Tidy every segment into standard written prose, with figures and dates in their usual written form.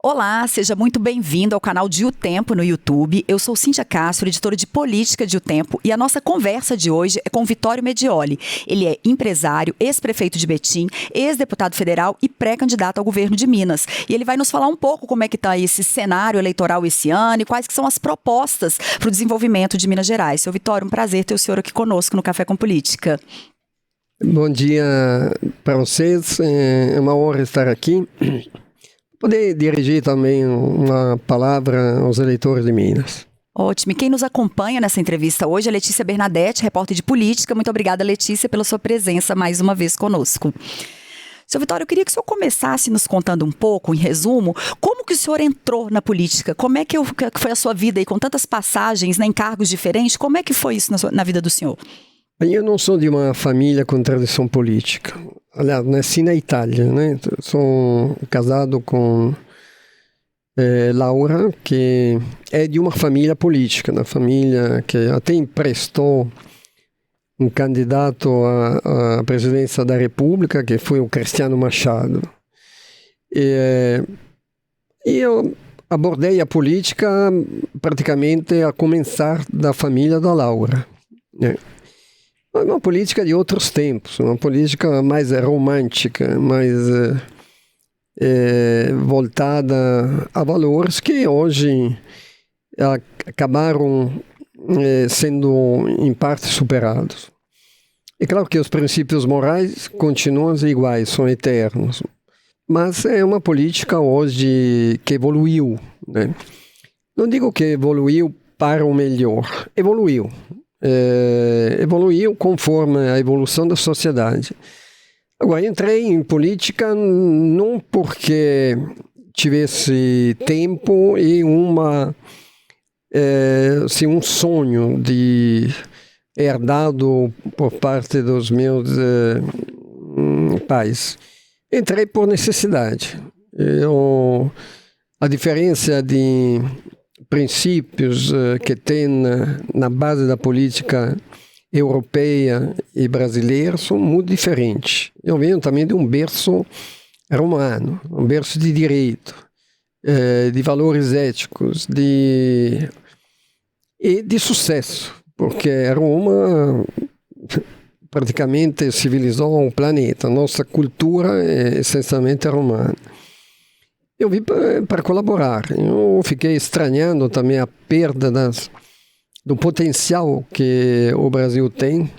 Olá, seja muito bem-vindo ao canal de O Tempo no YouTube. Eu sou Cíntia Castro, editora de política de O Tempo, e a nossa conversa de hoje é com Vittorio Medioli. Ele é empresário, ex-prefeito de Betim, ex-deputado federal e pré-candidato ao governo de Minas. E ele vai nos falar um pouco como é que está esse cenário eleitoral esse ano e quais que são as propostas para o desenvolvimento de Minas Gerais. Seu Vittorio, um prazer ter o senhor aqui conosco no Café com Política. Bom dia para vocês, é uma honra estar aqui. Poder dirigir também uma palavra aos eleitores de Minas. Ótimo. E quem nos acompanha nessa entrevista hoje é Letícia Bernadette, repórter de política. Muito obrigada, Letícia, pela sua presença mais uma vez conosco. Seu Vittorio, eu queria que o senhor começasse nos contando um pouco, em resumo, como que o senhor entrou na política? Como é que foi a sua vida aí, com tantas passagens, né, em cargos diferentes? Como é que foi isso na vida do senhor? Eu não sou de uma família com tradição política. Aliás, nasci na Itália, né? Sou casado com Laura, que é de uma família política, uma família que até emprestou um candidato à presidência da República, que foi o Cristiano Machado. E eu abordei a política praticamente a começar da família da Laura, né? Uma política de outros tempos, uma política mais romântica, mais voltada a valores que hoje acabaram sendo em parte superados. É claro que os princípios morais continuam iguais, são eternos, mas é uma política hoje que evoluiu, né? Não digo que evoluiu para o melhor, evoluiu. Evoluiu conforme a evolução da sociedade. Agora, entrei em política não porque tivesse tempo e um sonho de herdado por parte dos meus pais. Entrei por necessidade. A diferença de princípios que tem na base da política europeia e brasileira são muito diferentes. Eu venho também de um berço romano, um berço de direito, de valores éticos e de sucesso, porque Roma praticamente civilizou o planeta. Nossa cultura é essencialmente romana. Eu vim para colaborar. Eu fiquei estranhando também a perda do potencial que o Brasil tem,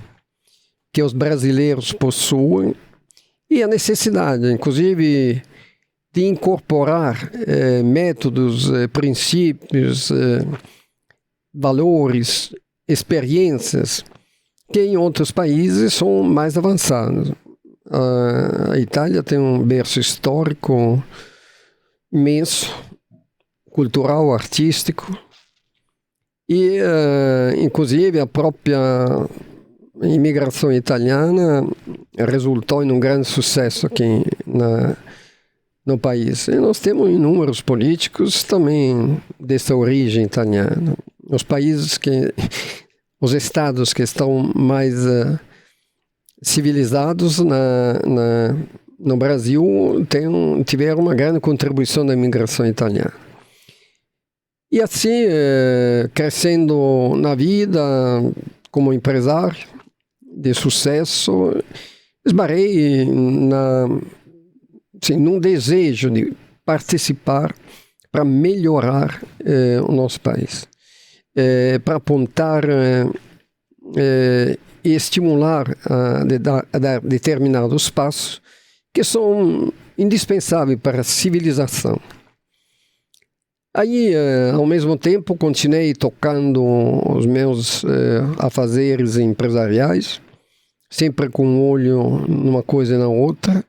que os brasileiros possuem, e a necessidade, inclusive, de incorporar métodos, princípios, valores, experiências que em outros países são mais avançados. A Itália tem um berço histórico imenso, cultural, artístico, e inclusive a própria imigração italiana resultou em um grande sucesso aqui no país. E nós temos inúmeros políticos também dessa origem italiana. Os estados que estão mais civilizados no Brasil tiveram uma grande contribuição da imigração italiana. E assim, crescendo na vida como empresário de sucesso, esbarrei num desejo de participar para melhorar o nosso país, para apontar e estimular a dar determinados passos que são indispensáveis para a civilização. Aí, ao mesmo tempo, continuei tocando os meus afazeres empresariais, sempre com um olho numa coisa e na outra.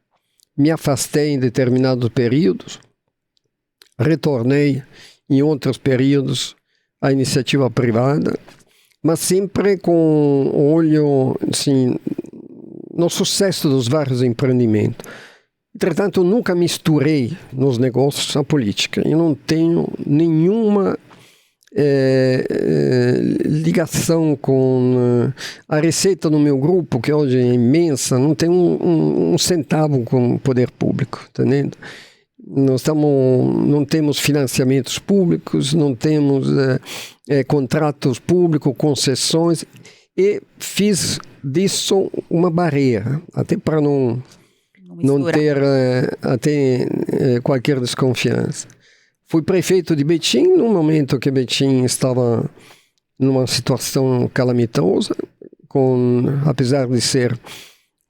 Me afastei em determinados períodos, retornei em outros períodos à iniciativa privada, mas sempre com olho assim, no sucesso dos vários empreendimentos. Entretanto, eu nunca misturei nos negócios a política. Eu não tenho nenhuma ligação com a receita no meu grupo, que hoje é imensa, não tem um centavo com o poder público, entendendo? Não temos financiamentos públicos, não temos contratos públicos, concessões, e fiz disso uma barreira, até para não ter qualquer desconfiança. Fui prefeito de Betim no momento que Betim estava numa situação calamitosa, apesar de ser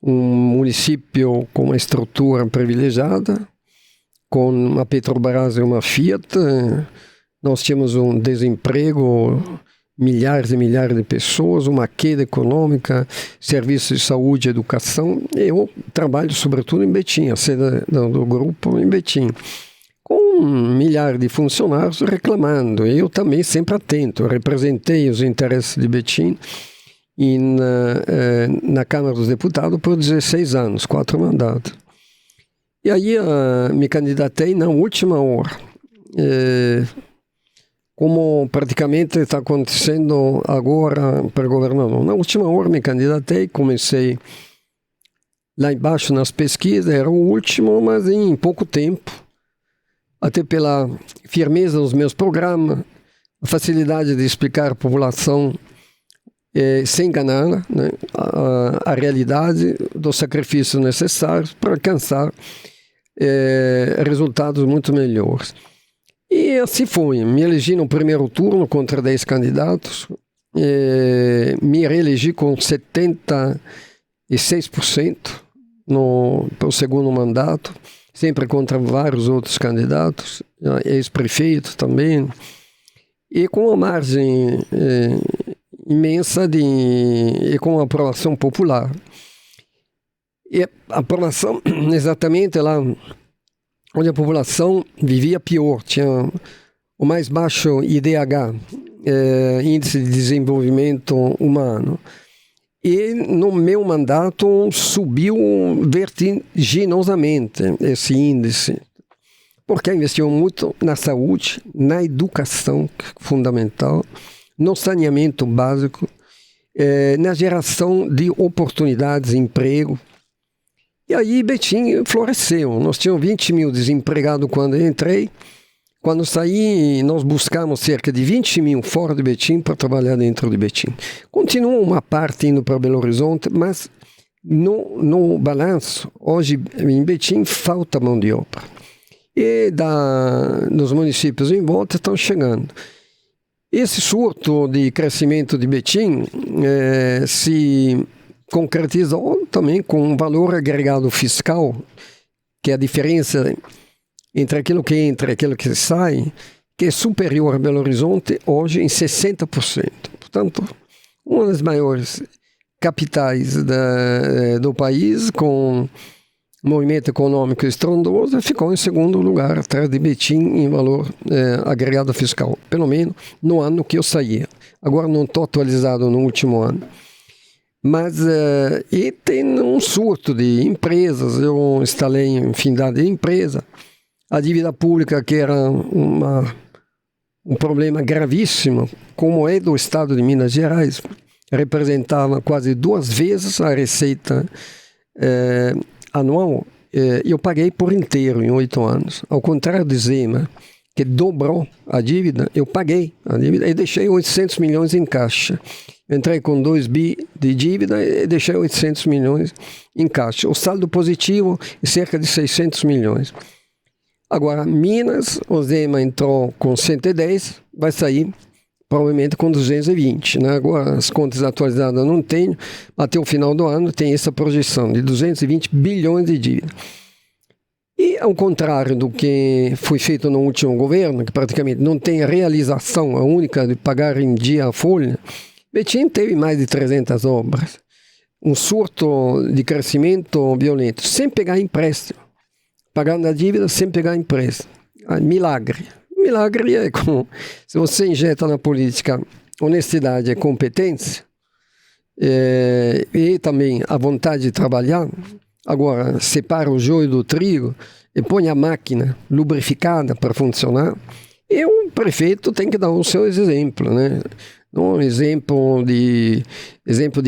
um município com uma estrutura privilegiada, com uma Petrobras e uma Fiat. Nós tínhamos um desemprego, milhares e milhares de pessoas, uma queda econômica, serviços de saúde e educação. Eu trabalho sobretudo em Betim, a sede do grupo em Betim, com milhares de funcionários reclamando. Eu também sempre atento, eu representei os interesses de Betim na Câmara dos Deputados por 16 anos, 4 mandatos. E aí me candidatei na última hora. Como praticamente está acontecendo agora para governador. Na última hora me candidatei, comecei lá embaixo nas pesquisas, era o último, mas em pouco tempo, até pela firmeza dos meus programas, a facilidade de explicar à população sem enganá-la, né, a realidade dos sacrifícios necessários para alcançar resultados muito melhores. E assim foi. Me elegi no primeiro turno contra 10 candidatos, me reelegi com 76% no segundo mandato, sempre contra vários outros candidatos, ex-prefeitos também, e com uma margem imensa e com aprovação popular. E a aprovação exatamente lá onde a população vivia pior, tinha o mais baixo IDH, Índice de Desenvolvimento Humano. E no meu mandato subiu vertiginosamente esse índice, porque investiu muito na saúde, na educação fundamental, no saneamento básico, na geração de oportunidades de emprego. E aí Betim floresceu. Nós tínhamos 20 mil desempregados quando eu entrei. Quando saí, nós buscamos cerca de 20 mil fora de Betim para trabalhar dentro de Betim. Continua uma parte indo para Belo Horizonte, mas no balanço, hoje em Betim falta mão de obra. E nos municípios em volta estão chegando. Esse surto de crescimento de Betim se concretizou também com um valor agregado fiscal, que é a diferença entre aquilo que entra e aquilo que sai, que é superior a Belo Horizonte hoje em 60%. Portanto, uma das maiores capitais do país, com movimento econômico estrondoso, ficou em segundo lugar, atrás de Betim, em valor agregado fiscal, pelo menos no ano que eu saía. Agora não estou atualizado no último ano. Mas e tem um surto de empresas, eu instalei infinidade de empresas. A dívida pública, que era um problema gravíssimo, como é do estado de Minas Gerais, representava quase 2 vezes a receita anual. Eu paguei por inteiro em 8 anos. Ao contrário de Zema, que dobrou a dívida, eu paguei a dívida e deixei 800 milhões em caixa. Entrei com 2 bi de dívida e deixei 800 milhões em caixa. O saldo positivo é cerca de 600 milhões. Agora, Minas, o Zema entrou com 110, vai sair provavelmente com 220. Né? Agora, as contas atualizadas eu não tenho, até o final do ano tem essa projeção de 220 bilhões de dívida. E, ao contrário do que foi feito no último governo, que praticamente não tem a realização, a única de pagar em dia a folha, Betim teve mais de 300 obras. Um surto de crescimento violento, sem pegar empréstimo. Pagando a dívida sem pegar empréstimo. Milagre. Milagre é como se você injeta na política honestidade e competência, e também a vontade de trabalhar. Agora, separa o joio do trigo e põe a máquina lubrificada para funcionar. E o prefeito tem que dar o seu exemplo, né? não? Exemplo de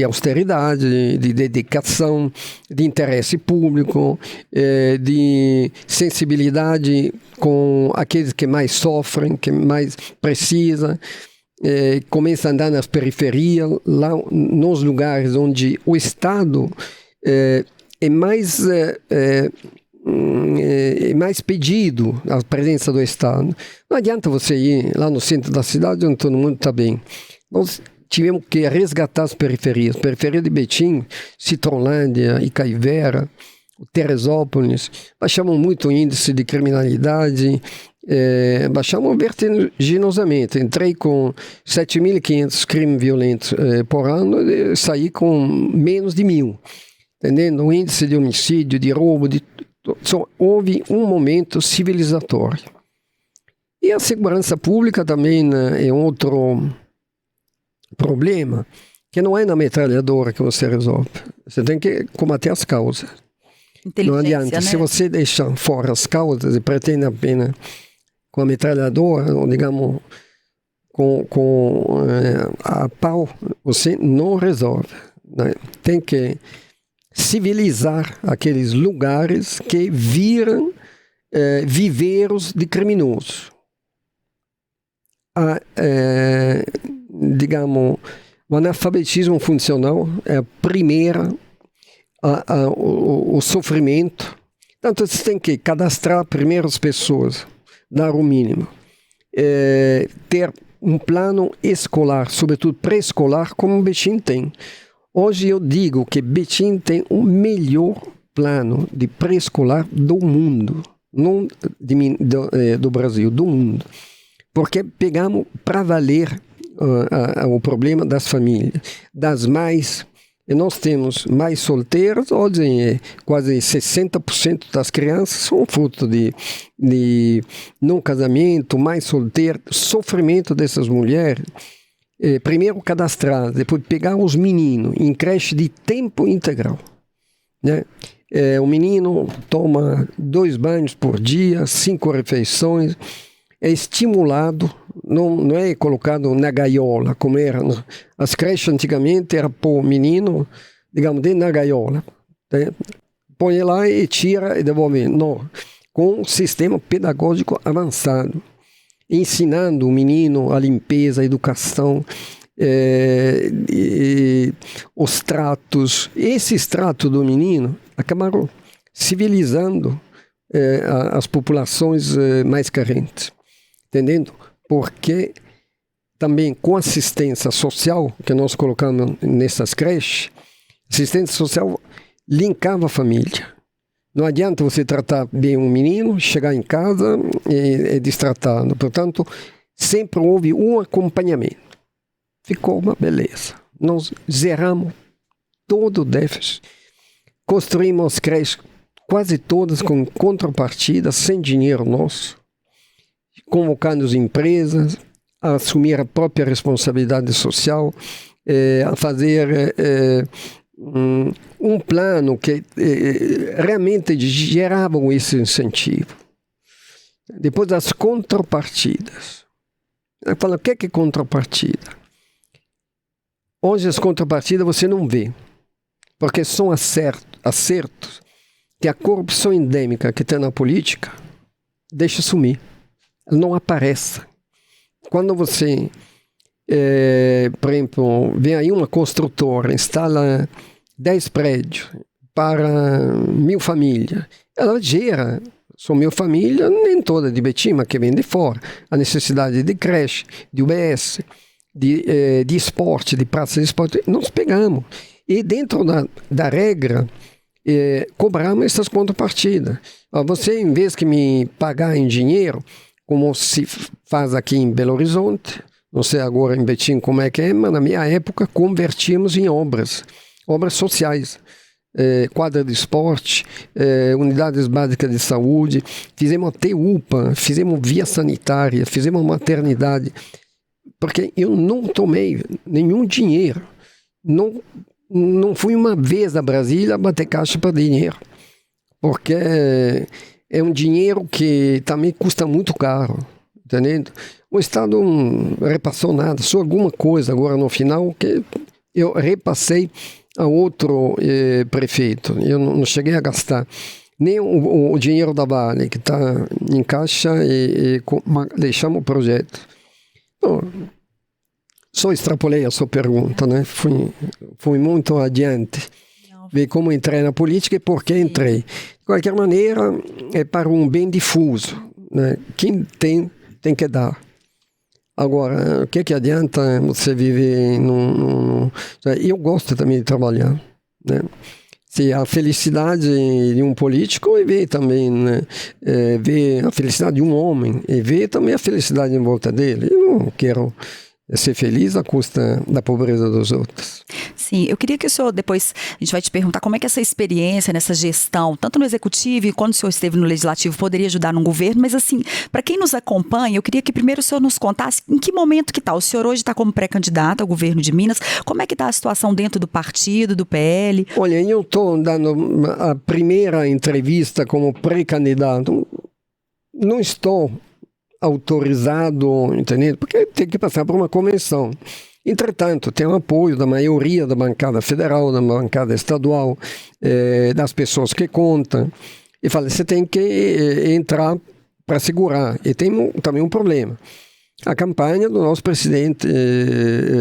austeridade, de dedicação, de interesse público, de sensibilidade com aqueles que mais sofrem, que mais precisam. Começa a andar nas periferias, lá nos lugares onde o Estado é mais pedido, a presença do Estado. Não adianta você ir lá no centro da cidade onde todo mundo está bem. Nós tivemos que resgatar as periferias. Periferia de Betim, Citrolândia, Icaivera, Teresópolis. Baixamos muito o índice de criminalidade, baixamos vertiginosamente. Entrei com 7.500 crimes violentos por ano e saí com menos de 1.000. Entendendo? O índice de homicídio, de roubo, só houve um momento civilizatório. E a segurança pública também, né, é outro problema, que não é na metralhadora que você resolve. Você tem que combater as causas. Não adianta. Né? Se você deixar fora as causas e pretende apenas com a metralhadora, ou digamos, com a pau, você não resolve. Né? Tem que civilizar aqueles lugares que viram viveiros de criminosos. Digamos, o analfabetismo funcional é a primeira, o sofrimento. Então, você tem que cadastrar primeiro as pessoas, dar o mínimo. Ter um plano escolar, sobretudo pré-escolar, como o Betim tem. Hoje eu digo que Betim tem o melhor plano de pré-escolar do mundo, não do Brasil, do mundo. Porque pegamos para valer o problema das famílias, das mães. E nós temos mães solteiras, hoje quase 60% das crianças são fruto de não casamento, mães solteiras, sofrimento dessas mulheres. Primeiro cadastrar, depois pegar os meninos em creche de tempo integral. Né? O menino toma 2 banhos por dia, 5 refeições, é estimulado, não é colocado na gaiola, como era. As creches antigamente era pôr o menino, digamos, dentro da gaiola. Né? Põe lá e tira e devolve. Não, com um sistema pedagógico avançado. Ensinando o menino a limpeza, a educação, os tratos. Esses tratos do menino acabaram civilizando as populações mais carentes. Entendendo? Porque também com assistência social, que nós colocamos nessas creches, assistência social linkava a família. Não adianta você tratar bem um menino, chegar em casa e destratá-lo. Portanto, sempre houve um acompanhamento. Ficou uma beleza. Nós zeramos todo o déficit. Construímos creches quase todas com contrapartida, sem dinheiro nosso. Convocando as empresas a assumir a própria responsabilidade social, a fazer um plano que realmente gerava esse incentivo. Depois das contrapartidas. Eu falo, o que é contrapartida? Hoje as contrapartidas você não vê, porque são acertos que a corrupção endêmica que tem na política deixa sumir. Ela não aparece. Quando você, por exemplo, vem aí uma construtora, instala 10 prédios para 1.000 famílias, ela gera, são 1.000 famílias, nem toda de Betim, mas que vem de fora, a necessidade de creche, de UBS, de esporte, de praça de esporte, nós pegamos. E dentro da regra, cobramos essas contrapartidas. Você, em vez de me pagar em dinheiro, como se faz aqui em Belo Horizonte, não sei agora em Betim como é que é, mas na minha época convertimos em obras sociais, quadra de esporte, unidades básicas de saúde, fizemos até UPA, fizemos via sanitária, fizemos maternidade, porque eu não tomei nenhum dinheiro, não fui uma vez a Brasília bater caixa para dinheiro, porque é um dinheiro que também custa muito caro, entendendo? O Estado não repassou nada, só alguma coisa agora no final que eu repassei a outro prefeito. Eu não cheguei a gastar nem o dinheiro da Vale, que está em caixa, deixamos o projeto. Então, só extrapolei a sua pergunta, né? Fui muito adiante. Ver como entrei na política e por que entrei. De qualquer maneira, é para um bem difuso, né? Quem tem que dar. Agora, o que adianta você viver Eu gosto também de trabalhar, né? Se a felicidade de um político é ver também, né? Ver a felicidade de um homem e ver também a felicidade em volta dele. Eu não quero ser feliz à custa da pobreza dos outros. Sim, eu queria que o senhor, depois, a gente vai te perguntar como é que essa experiência nessa gestão, tanto no executivo e quando o senhor esteve no legislativo, poderia ajudar no governo, mas assim, para quem nos acompanha, eu queria que primeiro o senhor nos contasse em que momento que está. O senhor hoje está como pré-candidato ao governo de Minas, como é que está a situação dentro do partido, do PL? Olha, eu estou dando a primeira entrevista como pré-candidato, não estou autorizado, entendeu? Porque tem que passar por uma convenção. Entretanto, tem o apoio da maioria da bancada federal, da bancada estadual, das pessoas que contam. E fala, você tem que entrar para segurar. E tem também um problema. A campanha do nosso presidente,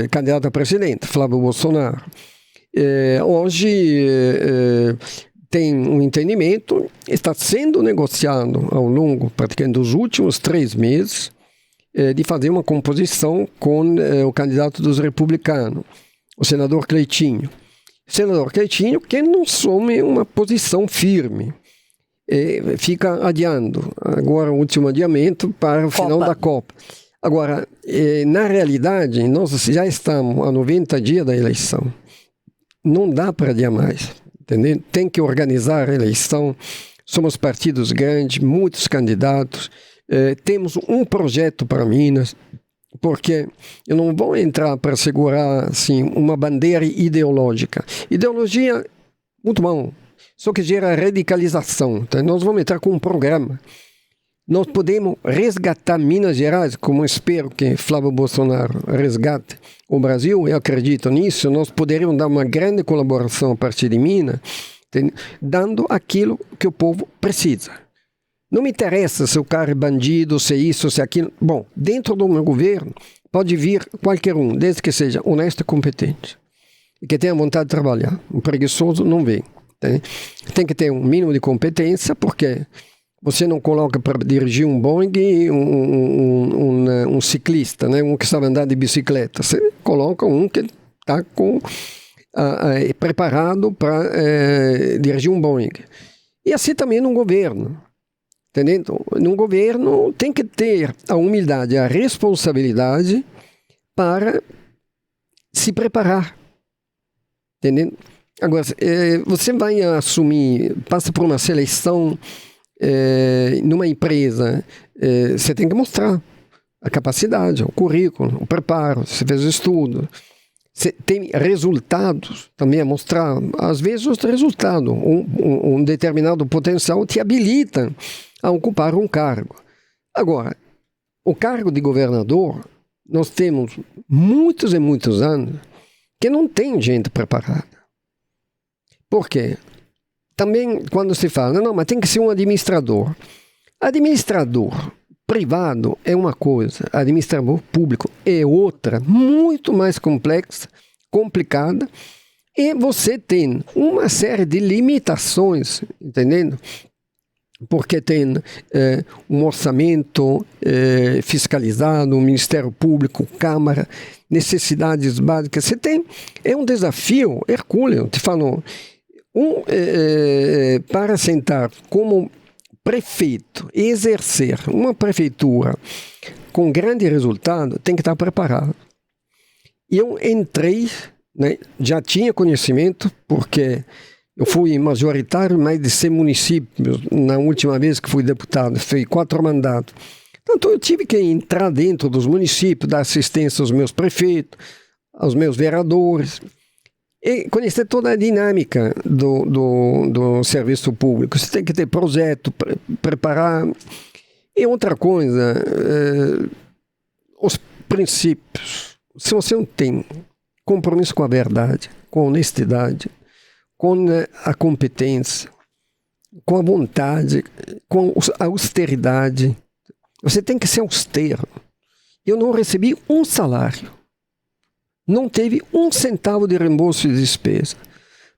candidato a presidente, Flávio Bolsonaro. Hoje tem um entendimento, está sendo negociado ao longo, praticamente, dos últimos 3 meses, de fazer uma composição com o candidato dos republicanos, o senador Cleitinho. Senador Cleitinho que não assume uma posição firme, fica adiando. Agora o último adiamento para o final da Copa. Agora, na realidade, nós já estamos a 90 dias da eleição. Não dá para adiar mais, entendeu? Tem que organizar a eleição. Somos partidos grandes, muitos candidatos. Temos um projeto para Minas, porque eu não vou entrar para segurar assim, uma bandeira ideológica. Ideologia, muito bom, só que gera radicalização. Então, nós vamos entrar com um programa. Nós podemos resgatar Minas Gerais, como espero que Flávio Bolsonaro resgate o Brasil, eu acredito nisso. Nós poderíamos dar uma grande colaboração a partir de Minas, dando aquilo que o povo precisa. Não me interessa se o cara é bandido, se isso, se aquilo. Bom, dentro do meu governo pode vir qualquer um, desde que seja honesto e competente. E que tenha vontade de trabalhar. Um preguiçoso não vem. Tem que ter um mínimo de competência, porque você não coloca para dirigir um Boeing um ciclista, né? Um que sabe andar de bicicleta. Você coloca um que está preparado para dirigir um Boeing. E assim também no governo. Entendeu? No governo tem que ter a humildade, a responsabilidade para se preparar. Entendeu? Agora, você vai assumir, passa por uma seleção numa empresa, você tem que mostrar a capacidade, o currículo, o preparo, você fez o estudo. Você tem resultados também a mostrar. Às vezes os resultados, um determinado potencial te habilita a ocupar um cargo. Agora, o cargo de governador, nós temos muitos e muitos anos que não tem gente preparada. Por quê? Também quando se fala, não, mas tem que ser um administrador. Administrador privado é uma coisa, administrador público é outra, muito mais complexa, complicada, e você tem uma série de limitações, entendendo? Porque tem um orçamento fiscalizado, um Ministério Público, Câmara, necessidades básicas. Você tem, é um desafio hercúleo, te falo, para sentar como prefeito e exercer uma prefeitura com grande resultado, tem que estar preparado. Eu entrei, né, já tinha conhecimento, porque eu fui majoritário em mais de 100 municípios na última vez que fui deputado, fui 4 mandatos. Então eu tive que entrar dentro dos municípios, dar assistência aos meus prefeitos, aos meus vereadores, e conhecer toda a dinâmica do serviço público. Você tem que ter projeto, preparar. E outra coisa, os princípios. Se você não tem compromisso com a verdade, com a honestidade, com a competência, com a vontade, com a austeridade, você tem que ser austero. Eu não recebi um salário. Não teve um centavo de reembolso de despesa.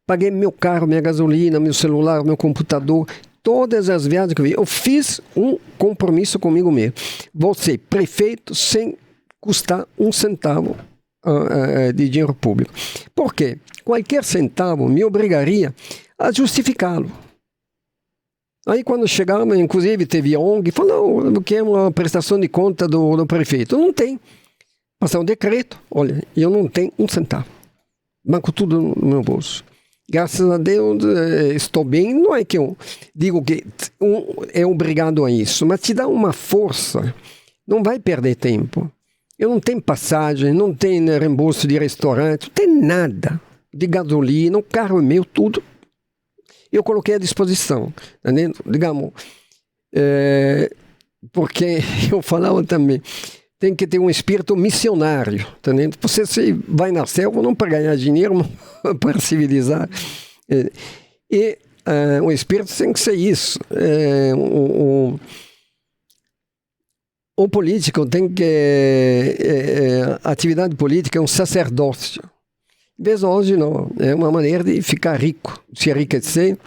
Paguei meu carro, minha gasolina, meu celular, meu computador, todas as viagens que eu vi. Eu fiz um compromisso comigo mesmo. Vou ser prefeito sem custar um centavo de dinheiro público. Por quê? Qualquer centavo me obrigaria a justificá-lo. Aí quando chegava, inclusive teve ONG, falou, não, eu quero uma prestação de conta do prefeito. Não tem. Passar um decreto, olha, eu não tenho um centavo. Banco tudo no meu bolso. Graças a Deus estou bem. Não é que eu digo que é obrigado a isso, mas te dá uma força. Não vai perder tempo. Eu não tenho passagem, não tenho reembolso de restaurante, não tem nada de gasolina, o carro é meu, tudo. Eu coloquei à disposição, entendeu? Digamos, porque eu falava também, tem que ter um espírito missionário, entendeu? Você se vai na selva não para ganhar dinheiro, mas para civilizar. E o espírito tem que ser isso. O político tem que... a atividade política é um sacerdócio. Mas hoje não, é uma maneira de ficar rico, se enriquecer,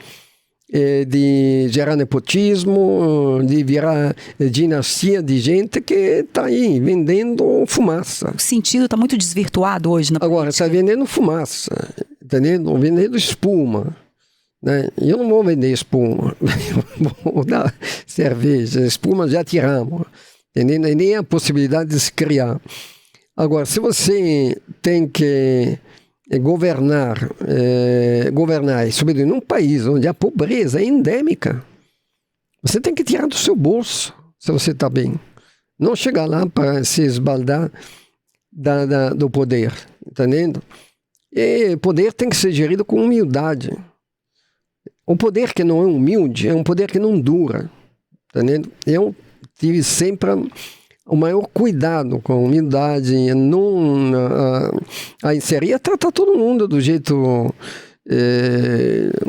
de gerar nepotismo, de virar dinastia de gente que está aí vendendo fumaça. O sentido está muito desvirtuado hoje na política. Agora, está vendendo fumaça, entendendo? Vendendo espuma. Né? Eu não vou vender espuma, vou dar cerveja, espuma já tiramos, entendendo? E nem a possibilidade de se criar. Agora, se você tem que governar, sobretudo num país onde a pobreza é endêmica, você tem que tirar do seu bolso, se você está bem. Não chegar lá para se esbaldar do poder, entendendo? E o poder tem que ser gerido com humildade. O poder que não é humilde é um poder que não dura, entendendo? Eu tive sempre o maior cuidado com a humildade, a inserir, a tratar todo mundo do jeito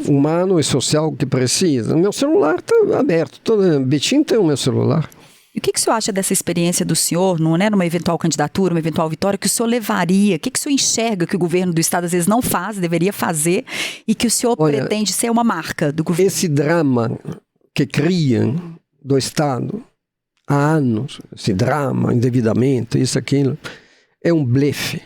humano e social que precisa. Meu celular está aberto, Betim tem o meu celular. E o que o senhor acha dessa experiência do senhor, numa eventual candidatura, uma eventual vitória, que o senhor levaria? O que o senhor enxerga que o governo do Estado às vezes não faz, deveria fazer, e que o senhor pretende ser uma marca do governo? Esse drama que criam do Estado há anos, esse drama, endividamento, isso, aquilo, é um blefe.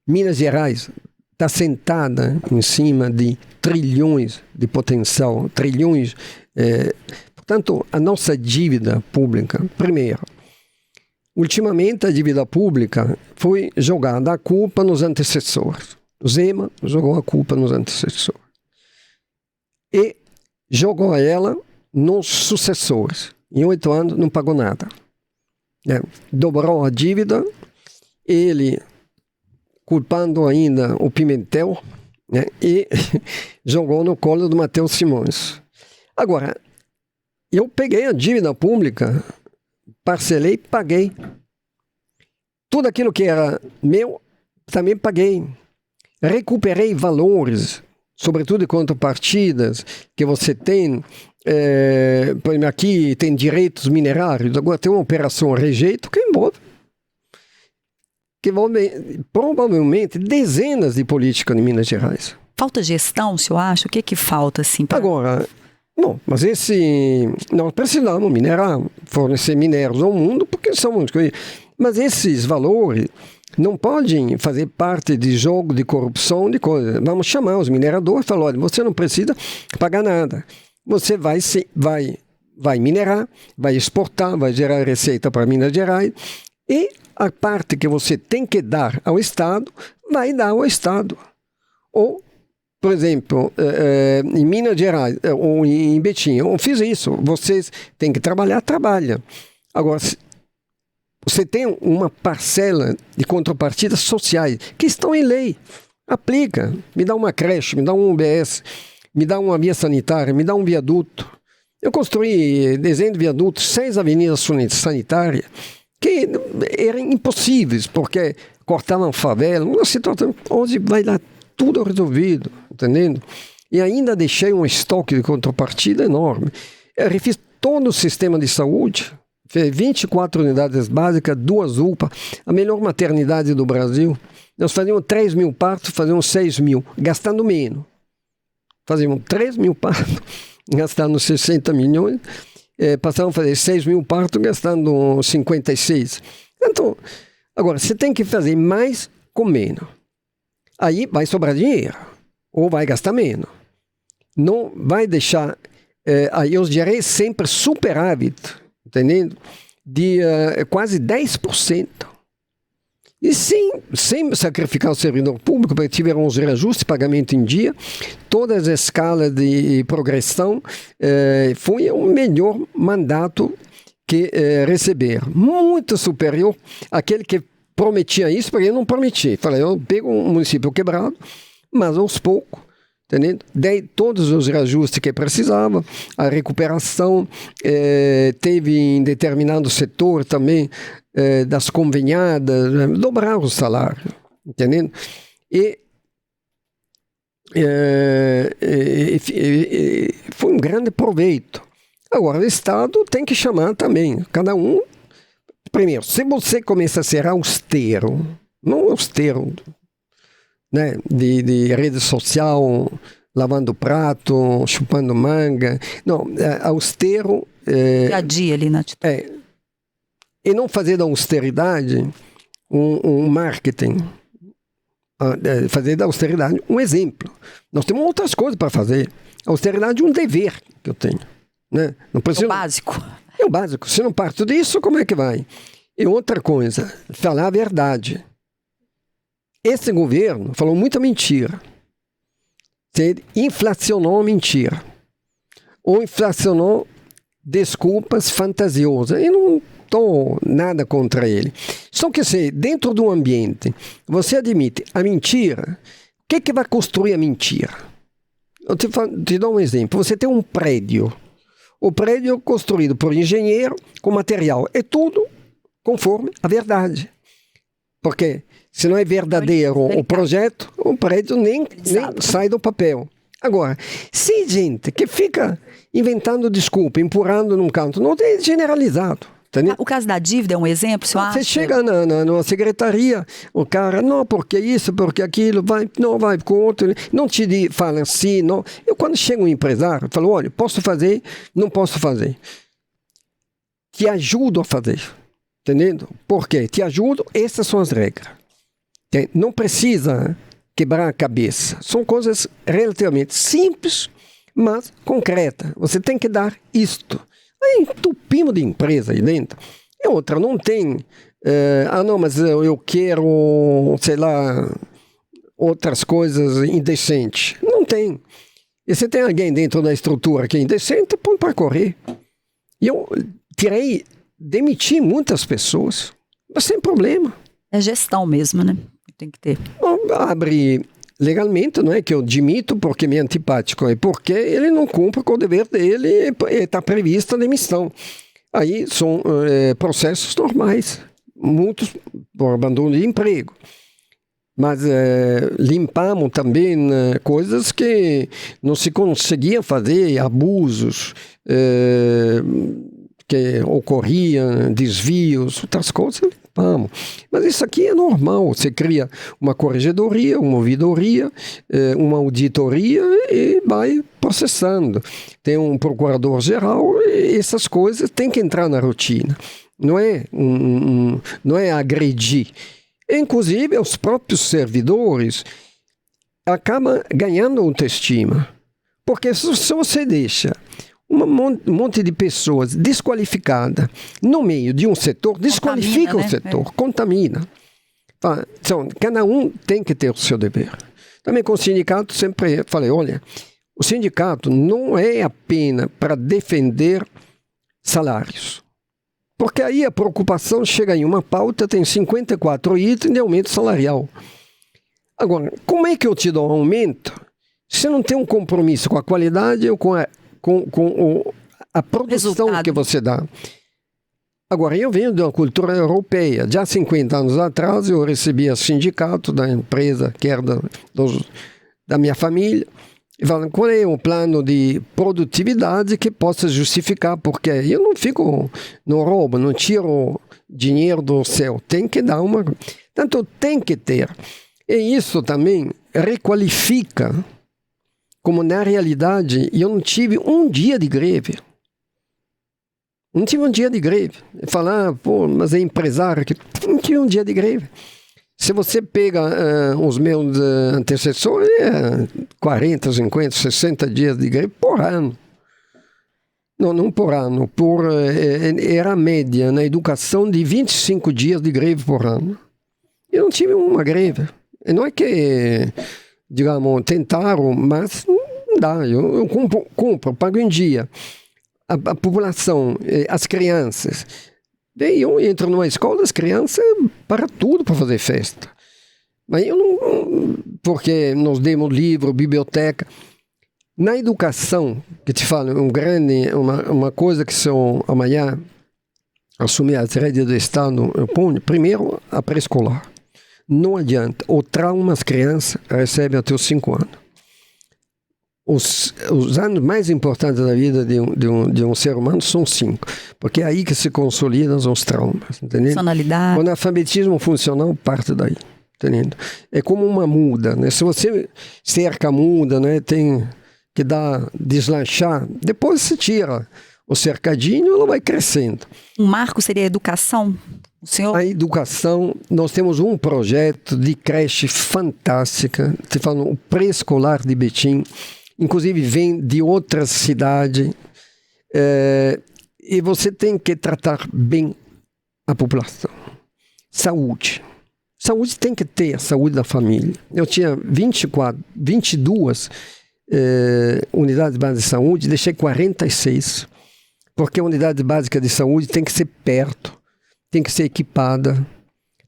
Minas Gerais está sentada em cima de trilhões de potencial, trilhões. Portanto, a nossa dívida pública, primeiro, ultimamente a dívida pública foi jogada a culpa nos antecessores. O Zema jogou a culpa nos antecessores. E jogou ela nos sucessores. Em 8 anos não pagou nada. Dobrou a dívida, ele culpando ainda o Pimentel, e jogou no colo do Matheus Simões. Agora, eu peguei a dívida pública, parcelei, paguei. Tudo aquilo que era meu, também paguei. Recuperei valores, sobretudo de contrapartidas que você tem. Aqui tem direitos minerários, agora tem uma operação rejeito que envolve provavelmente dezenas de políticas em Minas Gerais. Falta gestão, o senhor acha? O que falta assim? Agora, não, mas nós precisamos minerar, fornecer minérios ao mundo, porque são muitas coisas. Mas esses valores não podem fazer parte de jogo de corrupção, de coisa. Vamos chamar os mineradores e falar, olha, você não precisa pagar nada. Você vai minerar, vai exportar, vai gerar receita para Minas Gerais, e a parte que você tem que dar ao Estado, vai dar ao Estado. Ou, por exemplo, em Minas Gerais, ou em Betim, eu fiz isso. Vocês têm que trabalhar, trabalha. Agora, você tem uma parcela de contrapartidas sociais que estão em lei. Aplica. Me dá uma creche, me dá um UBS, me dá uma via sanitária, me dá um viaduto. Eu construí desenho de viadutos, 6 avenidas sanitárias, que eram impossíveis, porque cortavam favela, uma situação onde vai dar tudo resolvido, entendendo? E ainda deixei um estoque de contrapartida enorme. Eu refiz todo o sistema de saúde, fiz 24 unidades básicas, 2 UPA, a melhor maternidade do Brasil. Nós fazíamos 3 mil partos, fazíamos 6 mil, gastando menos. Fazíamos 3 mil partos, gastando 60 milhões, passamos a fazer 6 mil partos, gastando 56. Então, agora, você tem que fazer mais com menos. Aí vai sobrar dinheiro, ou vai gastar menos. Não vai deixar, aí eu direi sempre superávit, entendendo? De quase 10%. E sem sacrificar o servidor público, porque tiveram os reajustes, pagamento em dia, todas as escalas de progressão, foi o melhor mandato que receber. Muito superior àquele que prometia isso, porque ele não prometia. Falei, eu pego um município quebrado, mas aos poucos, entendendo? Dei todos os reajustes que precisava, a recuperação, teve em determinado setor também, das conveniadas, dobrar o salário, entendendo? E foi um grande proveito. Agora, o Estado tem que chamar também, cada um. Primeiro, se você começa a ser austero, não austero, né, de rede social, lavando prato, chupando manga, não, austero. Dia a dia ali na atitude. E não fazer da austeridade um marketing, fazer da austeridade um exemplo. Nós temos outras coisas para fazer. A austeridade é um dever que eu tenho. Né? Não preciso, é o básico. É o básico. Se não parto disso, como é que vai? E outra coisa, falar a verdade. Esse governo falou muita mentira. Ele inflacionou mentira. Ou inflacionou desculpas fantasiosas. E não estou nada contra ele. Só que se dentro de um ambiente você admite a mentira, o que vai construir a mentira? Eu te dou um exemplo. Você tem um prédio. O prédio é construído por engenheiro com material. É tudo conforme a verdade. Porque se não é verdadeiro o projeto, o prédio nem sai do papel. Agora, se gente que fica inventando desculpa, empurrando num canto, não é generalizado. Entendeu? O caso da dívida é um exemplo, você acha? Você chega na secretaria, o cara, não, porque isso, porque aquilo, vai com o outro, não te fala assim, não. Eu, quando chega um empresário, falo, olha, posso fazer, não posso fazer. Te ajudo a fazer, entendendo? Por quê? Te ajudo, essas são as regras. Não precisa quebrar a cabeça. São coisas relativamente simples, mas concretas. Você tem que dar isto. Aí entupimos de empresa aí dentro. E outra, não tem... não, mas eu quero, sei lá, outras coisas indecentes. Não tem. E se tem alguém dentro da estrutura que é indecente, põe para correr. E eu demiti muitas pessoas, mas sem problema. É gestão mesmo, né? Tem que ter. Bom, abre... Legalmente, não é que eu demito porque me é antipático, é porque ele não cumpre com o dever dele e está prevista a demissão. Aí são processos normais, muitos por abandono de emprego. Mas limpamos também coisas que não se conseguia fazer, abusos que ocorriam, desvios, outras coisas, limpamos. Mas isso aqui é normal, você cria uma corregedoria, uma ouvidoria, uma auditoria e vai processando. Tem um procurador-geral e essas coisas têm que entrar na rotina. Não é agredir. Inclusive, os próprios servidores acabam ganhando autoestima. Porque se você deixa um monte de pessoas desqualificadas no meio de um setor, desqualifica o setor, contamina. Então, cada um tem que ter o seu dever. Também com o sindicato, sempre falei, olha, o sindicato não é apenas para defender salários. Porque aí a preocupação chega em uma pauta, tem 54 itens de aumento salarial. Agora, como é que eu te dou um aumento se não tem um compromisso com a qualidade ou com a produção resultado que você dá. Agora, eu venho de uma cultura europeia. Já 50 anos atrás, eu recebia sindicato da empresa, que era da minha família, e falando, qual é o plano de produtividade que possa justificar? Porque eu não fico, não roubo, não tiro dinheiro do céu. Tem que dar uma... Tanto tem que ter. E isso também requalifica, como na realidade eu não tive um dia de greve. Não tive um dia de greve. Falar, pô, mas é empresário. Não tive um dia de greve. Se você pega os meus antecessores, 40, 50, 60 dias de greve por ano. Não por ano. Era a média na educação de 25 dias de greve por ano. Eu não tive uma greve. E não é que, digamos, tentaram, mas não dá. Eu cumpro, pago em dia. A população, as crianças. Daí eu entro numa escola, as crianças para tudo para fazer festa. Mas eu não... Porque nós demos livro, biblioteca. Na educação, que te falo, uma coisa que se eu amanhã assumir as rédeas do Estado, eu ponho, primeiro, a pré-escolar. Não adianta. O trauma as crianças recebem até os 5 anos. Os anos mais importantes da vida de um ser humano são 5, porque é aí que se consolidam os traumas, entendeu? Personalidade. Quando o alfabetismo funcional parte daí, entendeu? É como uma muda, né? Se você cerca a muda, né, tem que deslanchar, depois se tira o cercadinho, ela vai crescendo. Um marco seria a educação? O senhor... A educação, nós temos um projeto de creche fantástica, te falo, o pré-escolar de Betim, inclusive vem de outra cidade, e você tem que tratar bem a população. Saúde. Saúde tem que ter a saúde da família. Eu tinha 22 unidades básicas de saúde, deixei 46, porque a unidade básica de saúde tem que ser perto, tem que ser equipada,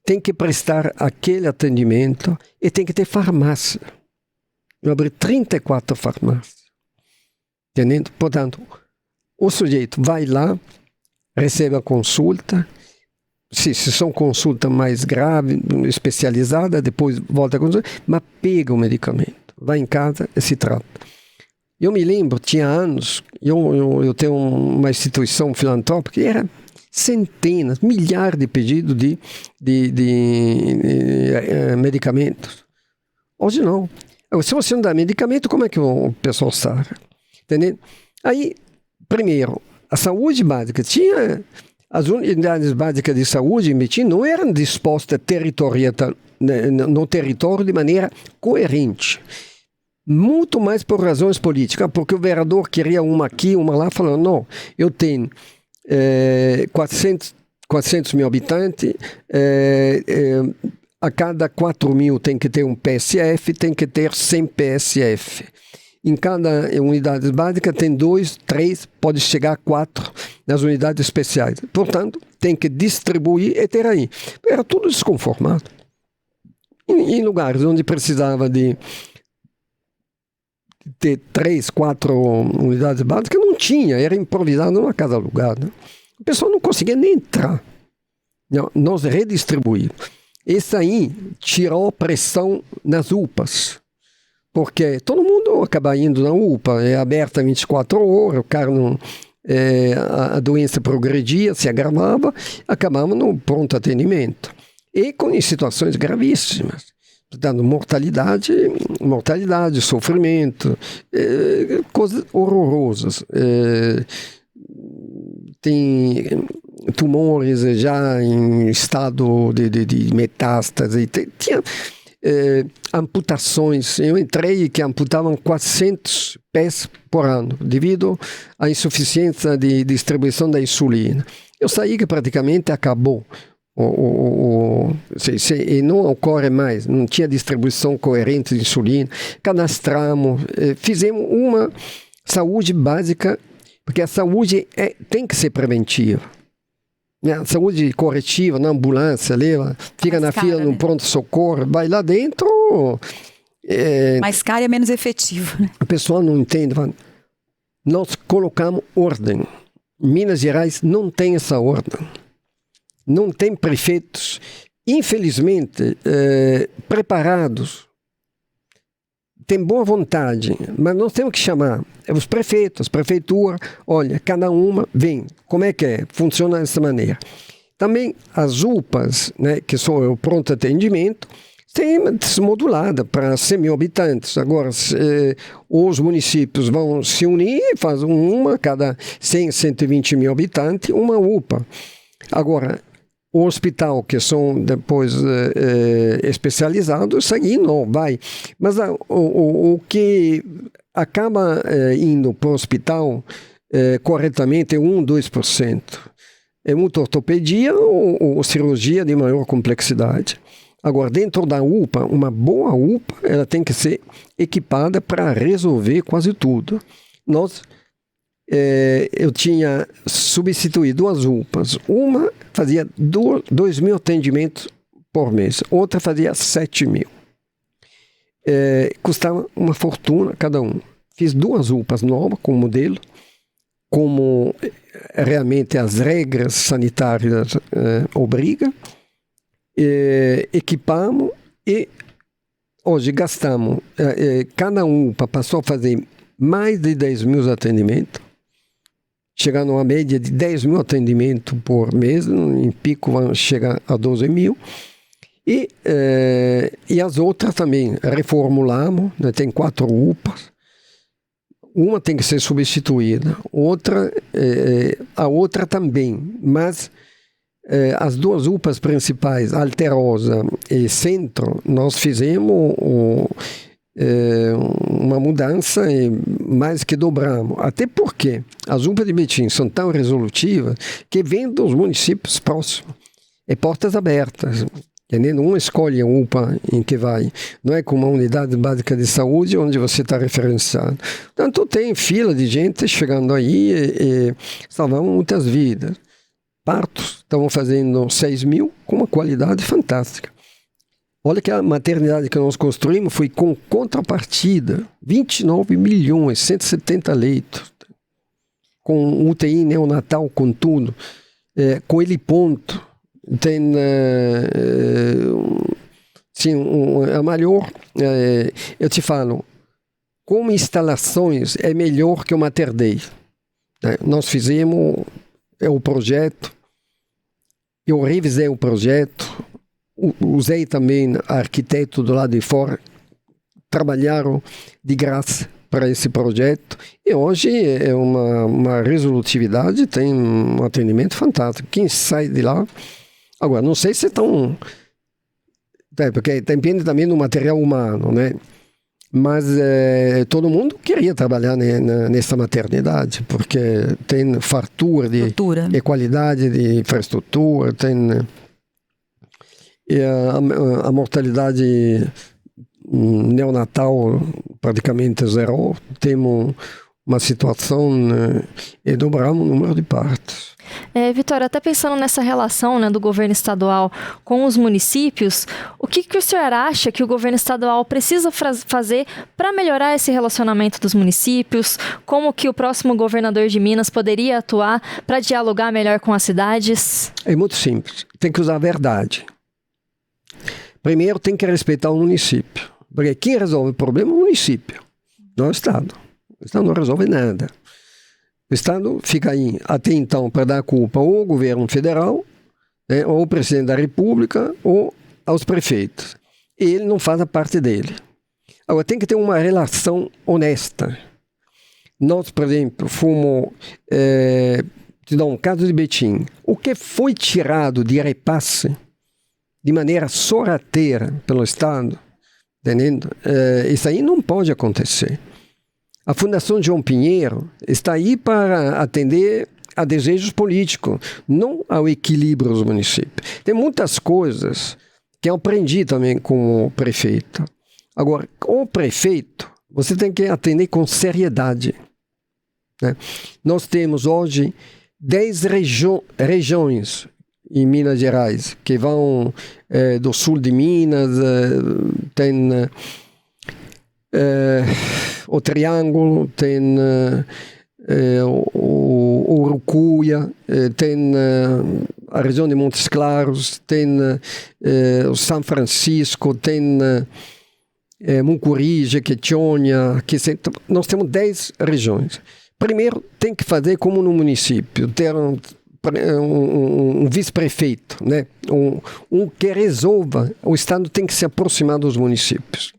tem que prestar aquele atendimento e tem que ter farmácia. Eu abri 34 farmácias. Entendendo? Portanto, o sujeito vai lá, recebe a consulta. Se são consulta mais grave, especializada, depois volta a consulta, mas pega o medicamento. Vai em casa e se trata. Eu me lembro, tinha anos, eu tenho uma instituição filantrópica que era centenas, milhares de pedidos de medicamentos. Hoje não. Se você não dá medicamento, como é que o pessoal sabe? Entendeu? Aí, primeiro, a saúde básica tinha... As unidades básicas de saúde em Betim não eram dispostas no território de maneira coerente. Muito mais por razões políticas, porque o vereador queria uma aqui, uma lá, falando, não, eu tenho 400 mil habitantes, a cada 4 mil tem que ter um PSF, tem que ter 100 PSF. Em cada unidade básica tem 2, 3, pode chegar a 4 nas unidades especiais. Portanto, tem que distribuir e ter aí. Era tudo desconformado. Em lugares onde precisava de ter 3, 4 unidades básicas, não tinha, era improvisado numa casa alugada. O pessoal não conseguia nem entrar. Não, nós redistribuímos. Isso aí tirou pressão nas UPAs. Porque todo mundo acaba indo na UPA, é aberta 24 horas, o cara não, a doença progredia, se agravava, acabamos no pronto atendimento. E em situações gravíssimas. Portanto, mortalidade, sofrimento, coisas horrorosas. Tem tumores já em estado de metástase, tinha... amputações. Eu entrei que amputavam 400 pés por ano, devido à insuficiência de distribuição da insulina. Eu saí que praticamente acabou. E não ocorre mais, não tinha distribuição coerente de insulina. Cadastramos, fizemos uma saúde básica, porque a saúde tem que ser preventiva. A saúde corretiva, na ambulância, fica na fila no pronto-socorro, vai lá dentro... mais cara e menos efetivo, né? A pessoa não entende. nós colocamos ordem. Minas Gerais não tem essa ordem. Não tem prefeitos, infelizmente, preparados. Tem boa vontade, mas nós temos que chamar os prefeitos, as prefeituras, olha, cada uma vem, como é que é? Funciona dessa maneira. Também as UPAs, né, que são o pronto atendimento, tem desmodulada para 100 mil habitantes. Agora, os municípios vão se unir e fazem uma, cada 100, 120 mil habitantes, uma UPA. Agora, o hospital, que são depois especializados, isso aí não vai. Mas o que acaba indo para o hospital corretamente é 1, 2%. É muita ortopedia ou cirurgia de maior complexidade. Agora, dentro da UPA, uma boa UPA, ela tem que ser equipada para resolver quase tudo. Eu tinha substituído duas UPAs. Uma fazia 2.000 atendimentos por mês, outra fazia 7.000. Custava uma fortuna cada um. Fiz duas UPAs novas com modelo, como realmente as regras sanitárias obrigam. Equipamos e hoje gastamos, cada UPA passou a fazer mais de 10.000 atendimentos, chegando a uma média de 10.000 atendimentos por mês, em pico vão chegar a 12.000, e as outras também reformulamos, né? Tem 4 UPAs, uma tem que ser substituída, a outra também, mas as duas UPAs principais, Alterosa e Centro, nós fizemos uma mudança e mais que dobramos. Até porque as UPAs de Betim são tão resolutivas que vêm dos municípios próximos. É portas abertas. Entendendo? Uma escolhe a UPA em que vai. Não é como uma unidade básica de saúde onde você está referenciado. Portanto, tem fila de gente chegando aí e salvamos muitas vidas. Partos, estavam fazendo 6.000 com uma qualidade fantástica. Olha que a maternidade que nós construímos foi com contrapartida, 29 milhões, 170 leitos, com UTI neonatal, com tudo, com heliponto, tem a maior, eu te falo, como instalações é melhor que o Mater Dei. Nós fizemos o projeto, eu revisei o projeto, usei também arquiteto do lado de fora, trabalharam de graça para esse projeto, e hoje é uma resolutividade, tem um atendimento fantástico. Quem sai de lá, agora, não sei se estão, porque depende também do material humano, né? Mas todo mundo queria trabalhar nessa maternidade, porque tem fartura de qualidade de infraestrutura, tem a mortalidade neonatal praticamente zero. Temos uma situação e dobramos o número de partos. Vitória, até pensando nessa relação, né, do governo estadual com os municípios, o que o senhor acha que o governo estadual precisa fazer para melhorar esse relacionamento dos municípios? Como que o próximo governador de Minas poderia atuar para dialogar melhor com as cidades? É muito simples, tem que usar a verdade. Primeiro tem que respeitar o município, porque quem resolve o problema é o município, não é o Estado. O Estado não resolve nada. O Estado fica aí, até então, para dar a culpa ou ao governo federal, ou ao presidente da República, ou aos prefeitos. E ele não faz a parte dele. Agora, tem que ter uma relação honesta. Nós, por exemplo, fomos... te dou um caso de Betim. O que foi tirado de repasse de maneira sorrateira pelo Estado, entendendo? Isso aí não pode acontecer. A Fundação João Pinheiro está aí para atender a desejos políticos, não ao equilíbrio dos municípios. Tem muitas coisas que eu aprendi também com o prefeito. Agora, o prefeito, você tem que atender com seriedade, né? Nós temos hoje 10 regiões em Minas Gerais, que vão do sul de Minas, tem... o Triângulo, tem o Urucuia, tem a região de Montes Claros, tem o São Francisco, tem Mucuri, Jequitinhonha, nós temos 10 regiões. Primeiro, tem que fazer como no município, ter um vice-prefeito, né? um que resolva. O Estado tem que se aproximar dos municípios,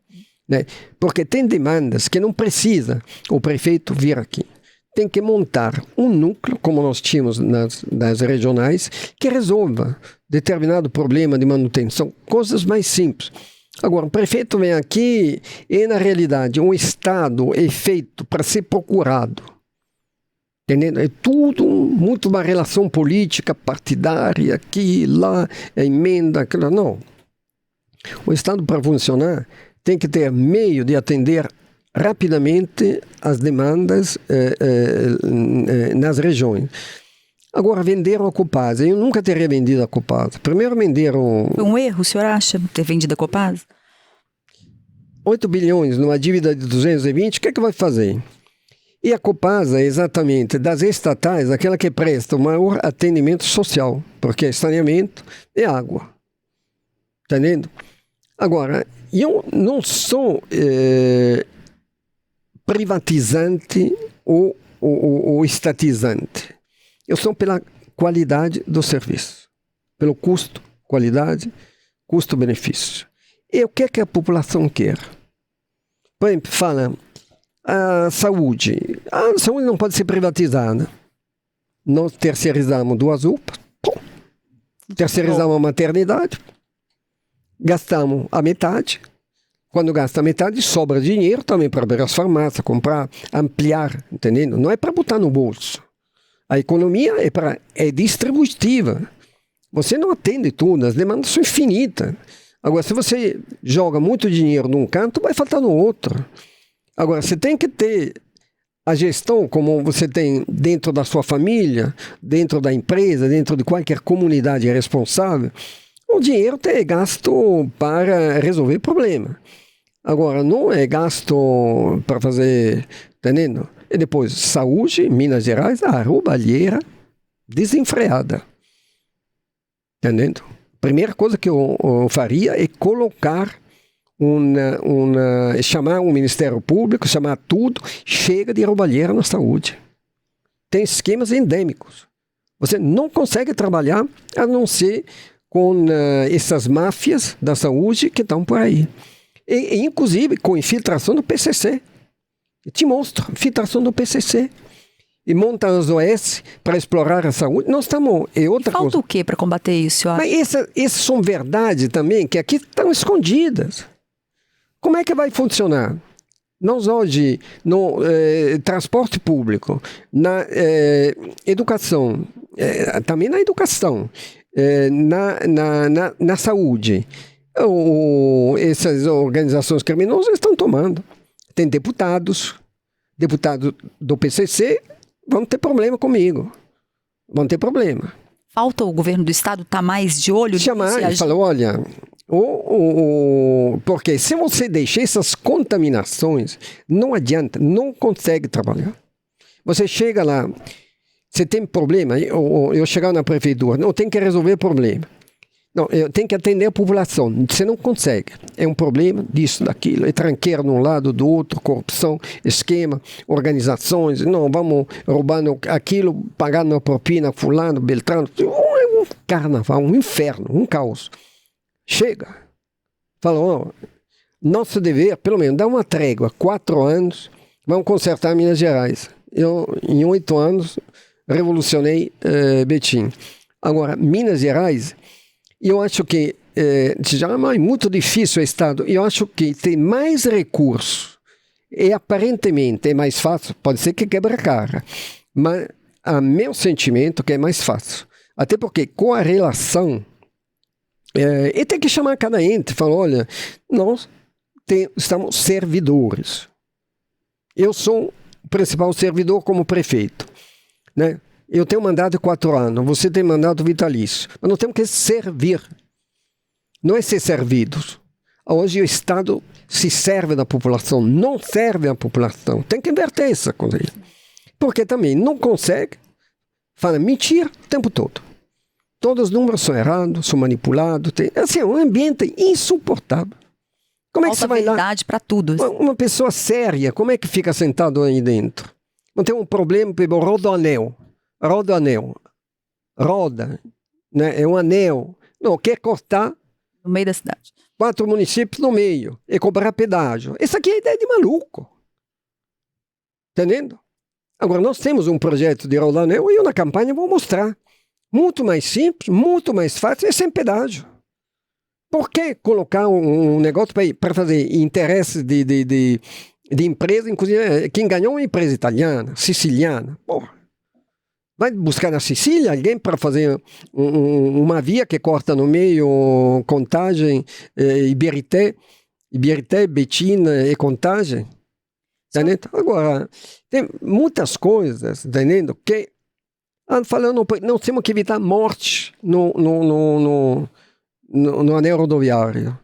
né? Porque tem demandas que não precisa o prefeito vir aqui. Tem que montar um núcleo, como nós tínhamos nas regionais, que resolva determinado problema de manutenção, coisas mais simples. Agora, o prefeito vem aqui e, na realidade, um Estado é feito para ser procurado. Entendendo? É tudo muito uma relação política, partidária, aqui, lá, emenda, aquilo. Não. O Estado, para funcionar, tem que ter meio de atender rapidamente as demandas nas regiões. Agora, venderam a Copasa. Eu nunca teria vendido a Copasa. Primeiro venderam... Foi um erro, o senhor acha, ter vendido a Copasa? 8 bilhões numa dívida de 220, o que é que vai fazer? E a Copasa é exatamente das estatais aquela que presta o maior atendimento social, porque é saneamento e água. Está entendendo? Agora, eu não sou privatizante ou estatizante. Eu sou pela qualidade do serviço, pelo custo, qualidade, custo-benefício. E o que é que a população quer? Por exemplo, fala a saúde. A saúde não pode ser privatizada. Nós terceirizamos 2 UPAs, terceirizamos a maternidade, gastamos a metade. Quando gasta a metade, sobra dinheiro também para abrir as farmácias, comprar, ampliar, entendendo? Não é para botar no bolso. A economia é distributiva. Você não atende tudo, as demandas são infinitas. Agora, se você joga muito dinheiro num canto, vai faltar no outro. Agora, você tem que ter a gestão como você tem dentro da sua família, dentro da empresa, dentro de qualquer comunidade responsável. O dinheiro é gasto para resolver problema. Agora, não é gasto para fazer, entendendo? E depois, saúde, Minas Gerais, a roubalheira desenfreada. Entendendo? Primeira coisa que eu faria é colocar chamar um Ministério Público, chamar tudo, chega de roubalheira na saúde. Tem esquemas endêmicos. Você não consegue trabalhar a não ser com essas máfias da saúde que estão por aí. E, inclusive, com infiltração do PCC. Eu te mostro, infiltração do PCC. E monta as OS para explorar a saúde. Nós estamos... Falta o quê para combater isso? Mas essas são verdades também que aqui estão escondidas. Como é que vai funcionar? Nós hoje, no transporte público, na educação, também na educação, na saúde, essas organizações criminosas estão tomando. Tem deputados do PCC, vão ter problema comigo. Vão ter problema. Falta o governo do estado estar mais de olho? Chamar e falar, olha... Porque se você deixar essas contaminações, não adianta, não consegue trabalhar. Você chega lá, você tem problema, eu chegar na prefeitura, não, tem que resolver problema. Não, eu tenho que atender a população, você não consegue. É um problema disso, daquilo, é tranqueira de um lado, do outro, corrupção, esquema, organizações, não, vamos roubando aquilo, pagando a propina, fulano, beltrano, é um carnaval, um inferno, um caos. Chega, fala, nosso dever, pelo menos, dá uma trégua, 4 anos, vamos consertar Minas Gerais. Eu, em 8 anos, revolucionei Betim. Agora, Minas Gerais, eu acho que já é muito difícil o Estado, eu acho que tem mais recursos e aparentemente é mais fácil, pode ser que quebra a cara, mas a meu sentimento que é mais fácil. Até porque com a relação... e tem que chamar cada ente, falar, olha, nós estamos servidores. Eu sou o principal servidor como prefeito, né? Eu tenho mandato de 4 anos, você tem mandato vitalício, mas nós temos que servir, não é ser servidos. Hoje o Estado se serve da população, não serve a população, tem que inverter essa coisa aí. Porque também não consegue, fala mentira o tempo todo. Todos os números são errados, são manipulados. Assim, é um ambiente insuportável. Como é que você vai lá? Verdade para tudo. Uma pessoa séria, como é que fica sentado aí dentro? Não tem um problema, roda o anel. Roda, né? É um anel. Não, quer cortar No meio da cidade. 4 municípios no meio e cobrar pedágio. Isso aqui é ideia de maluco. Entendendo? Agora, nós temos um projeto de rodar anel e eu na campanha vou mostrar. Muito mais simples, muito mais fácil e sem pedágio. Por que colocar um negócio para fazer interesses de empresa, inclusive quem ganhou é uma empresa italiana, siciliana? Porra. Vai buscar na Sicília alguém para fazer uma via que corta no meio Contagem, Ibirité, Betina e Contagem? Entendendo? Agora, tem muitas coisas, entendendo? Que, falando, nós temos que evitar morte no anel rodoviário.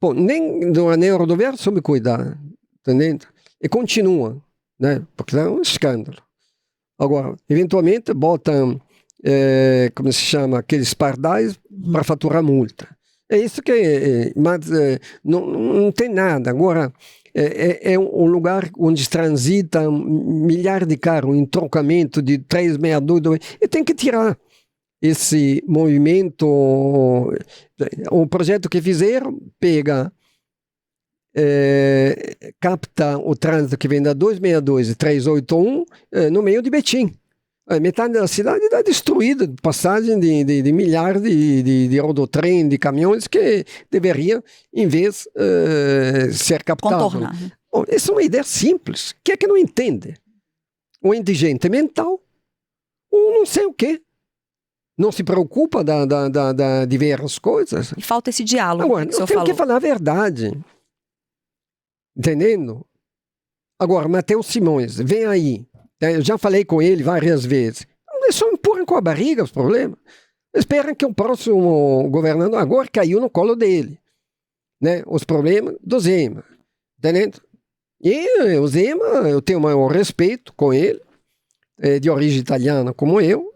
Pô, nem do anel rodoviário soube cuidar, entendendo? E continua, né? Porque é um escândalo. Agora, eventualmente botam, como se chama, aqueles pardais para faturar multa. É isso que mas não tem nada. Agora, é um lugar onde transita milhares de carros em trocamento de 362, e tem que tirar esse movimento. O projeto que fizeram pega, capta o trânsito que vem da 262 e 381 no meio de Betim. Metade da cidade está destruída, passagem de milhares de rodotrem, de caminhões que deveriam, em vez, ser captados. Contornar. Bom, essa é uma ideia simples. Quem é que não entende? Um indigente mental, ou não sei o quê. Não se preocupa de ver as coisas. E falta esse diálogo. Agora, que o senhor nós temos falou. que falar a verdade. Entendendo? Agora, Matheus Simões, vem aí. Eu já falei com ele várias vezes. Eles só empurram com a barriga os problemas. Esperam que o próximo governador agora caiu no colo dele. Né? Os problemas do Zema. Entendendo? E o Zema, eu tenho o maior respeito com ele. É de origem italiana como eu.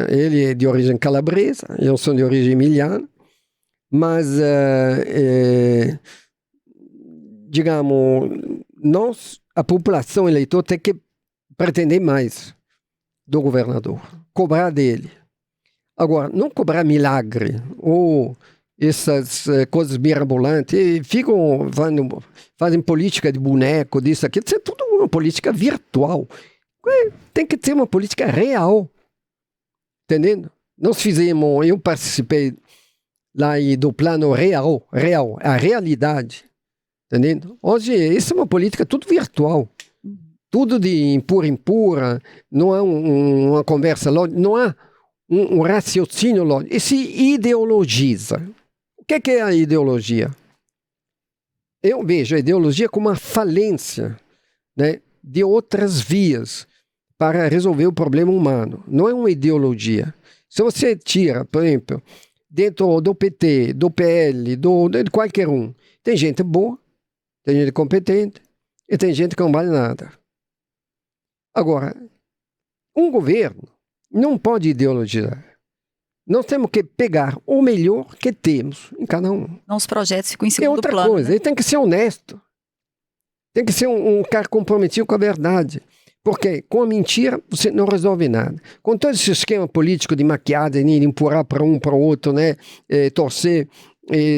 Ele é de origem calabresa. Eu sou de origem emiliana. Mas, digamos, nós, a população eleitor, tem que pretender mais do governador, cobrar dele. Agora, não cobrar milagre ou essas coisas mirabolantes, e fazem política de boneco, disso, aquilo, isso é tudo uma política virtual. Tem que ter uma política real, entendendo? Nós fizemos, eu participei lá do plano real, a realidade, entendendo? Hoje, isso é uma política tudo virtual. Tudo de empurra, não há uma conversa lógica, não há um raciocínio lógico. E se ideologiza. O que é a ideologia? Eu vejo a ideologia como uma falência, né, de outras vias para resolver o problema humano. Não é uma ideologia. Se você tira, por exemplo, dentro do PT, do PL, de qualquer um, tem gente boa, tem gente competente e tem gente que não vale nada. Agora, um governo não pode ideologizar. Nós temos que pegar o melhor que temos em cada um. Não, os projetos ficam em É segundo outra plano. coisa, Né? ele tem que ser honesto. Tem que ser um cara comprometido com a verdade. Porque com a mentira você não resolve nada. Com todo esse esquema político de maquiagem, de empurrar para um para o outro, né? Torcer,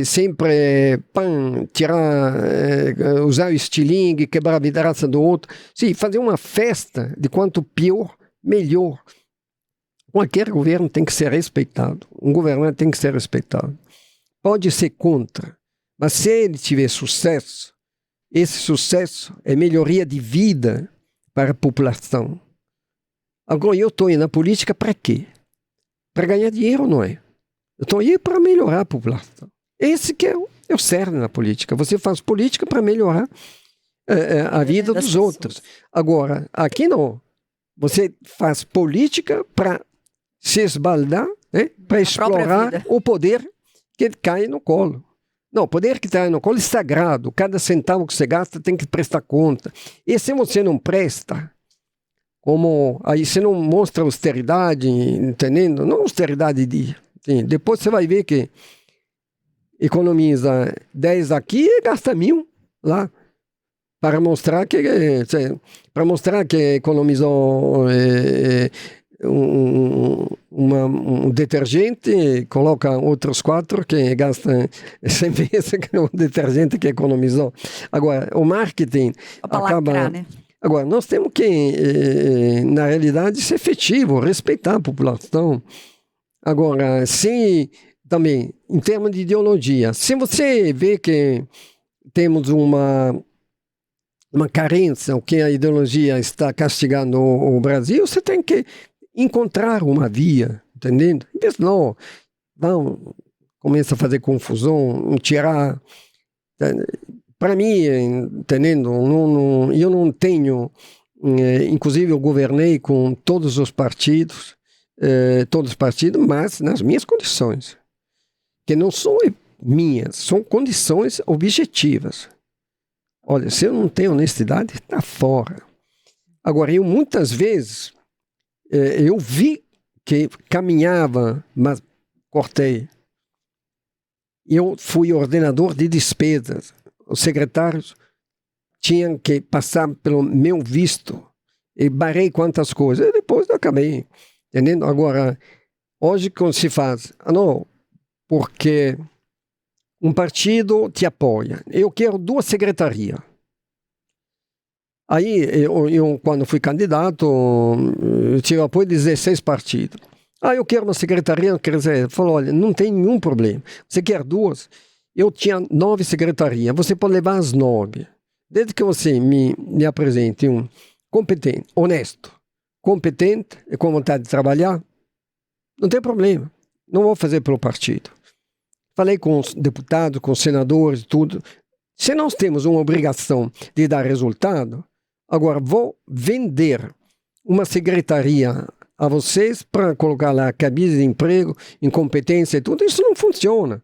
sempre tirar, usar o estilingue, quebrar a vidraça do outro. Sim, fazer uma festa de quanto pior, melhor. Qualquer governo tem que ser respeitado. Um governante tem que ser respeitado. Pode ser contra, mas se ele tiver sucesso, esse sucesso é melhoria de vida para a população. Agora, eu estou indo na política para quê? Para ganhar dinheiro, não é? Eu estou indo para melhorar a população. Esse que é o cerne na política. Você faz política para melhorar a vida dos outros. Agora, aqui não. Você faz política para se esbaldar, né? Para explorar o poder que cai no colo. Não, o poder que cai no colo é sagrado. Cada centavo que você gasta tem que prestar conta. E se você não presta, Como aí você não mostra austeridade, entendendo? Não austeridade sim. Depois você vai ver que economiza 10 aqui e gasta 1.000 lá. Para mostrar que economizou um detergente, coloca outros 4 que gasta 100 vezes o detergente que economizou. Agora, o marketing acaba... Lacrar, né? Agora, nós temos que, na realidade, ser efetivo, respeitar a população. Agora, se também, em termos de ideologia, se você vê que temos uma carência, o que a ideologia está castigando o Brasil, você tem que encontrar uma via, entendendo? Não, começa a fazer confusão, tirar... Para mim, entendendo, eu não tenho... Inclusive, eu governei com todos os partidos, mas nas minhas condições, que não são minhas, são condições objetivas. Olha, se eu não tenho honestidade, está fora. Agora, eu muitas vezes, eu vi que caminhava, mas cortei. Eu fui ordenador de despesas. Os secretários tinham que passar pelo meu visto. E barrei quantas coisas. E depois eu acabei. Entendendo? Agora, hoje como se faz? Não, porque... um partido te apoia. Eu quero 2 secretarias. Aí, eu quando fui candidato, eu tive apoio de 16 partidos. Eu quero uma secretaria, quer dizer, falou, olha, não tem nenhum problema. Você quer 2? Eu tinha 9 secretarias, você pode levar as 9. Desde que você me apresente um competente, honesto, competente e com vontade de trabalhar, não tem problema. Não vou fazer pelo partido. Falei com os deputados, com os senadores, tudo. Se nós temos uma obrigação de dar resultado, agora vou vender uma secretaria a vocês para colocar lá cabide de emprego, incompetência e tudo. Isso não funciona.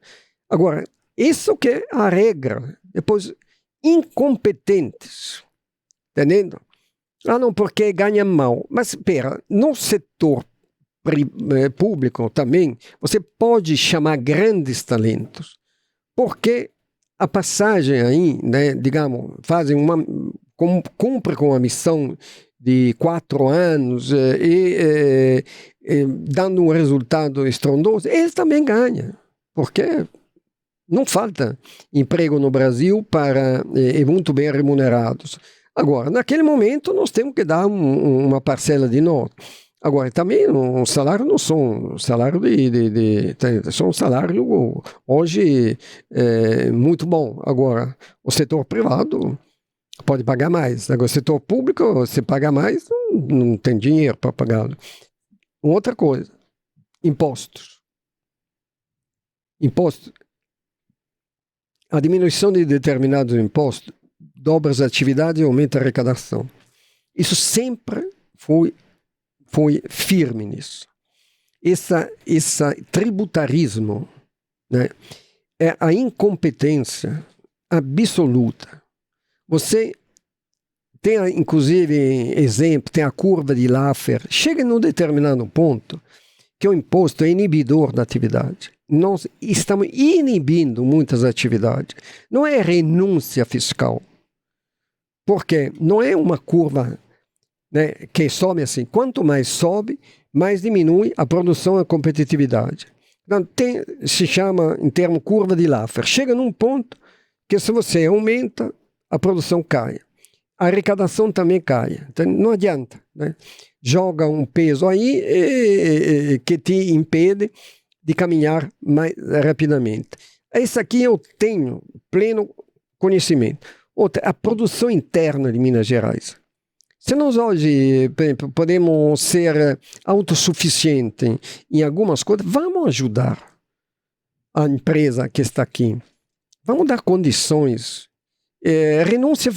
Agora, isso que é a regra. Depois, incompetentes. Entendendo? Não, porque ganha mal. Mas, espera, no setor público também, você pode chamar grandes talentos, porque a passagem aí, né, digamos, cumpre com a missão de 4 anos dando um resultado estrondoso, eles também ganham, porque não falta emprego no Brasil para muito bem remunerados. Agora, naquele momento, nós temos que dar uma parcela de nós. Agora, também um salário não são um salário são um salário hoje muito bom. Agora, o setor privado pode pagar mais. Agora, o setor público, você paga mais, não tem dinheiro para pagá-lo. Outra coisa, impostos. Impostos. A diminuição de determinados impostos dobra as atividades e aumenta a arrecadação. Isso sempre foi firme nisso. Esse tributarismo, né, é a incompetência absoluta. Você tem, inclusive, exemplo, tem a curva de Laffer. Chega num determinado ponto que o imposto é inibidor da atividade. Nós estamos inibindo muitas atividades. Não é renúncia fiscal. Porque não é uma curva, né, que sobe assim. Quanto mais sobe, mais diminui a produção e a competitividade. Então, se chama, em termos, curva de Laffer. Chega num ponto que se você aumenta, a produção cai. A arrecadação também cai. Então, não adianta, né? Joga um peso aí que te impede de caminhar mais rapidamente. Isso aqui eu tenho pleno conhecimento. Outra, a produção interna de Minas Gerais. Se nós hoje, por exemplo, podemos ser autossuficientes em algumas coisas, vamos ajudar a empresa que está aqui. Vamos dar condições. Renúncia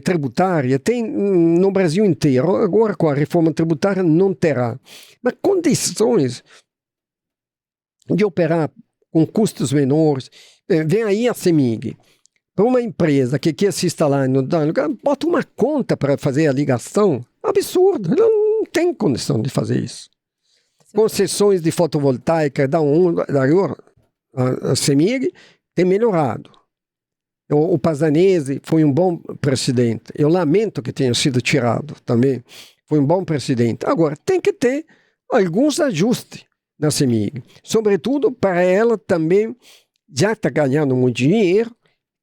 tributária tem no Brasil inteiro. Agora, com a reforma tributária, não terá. Mas condições de operar com custos menores. Vem aí a CEMIG. Para uma empresa que quer se instalar no lugar, bota uma conta para fazer a ligação. Absurdo. não tem condição de fazer isso. Concessões de fotovoltaica a CEMIG tem melhorado. O Pazzanese foi um bom presidente. Eu lamento que tenha sido tirado também. Foi um bom presidente. Agora, tem que ter alguns ajustes na CEMIG. Sobretudo para ela também, já está ganhando muito dinheiro,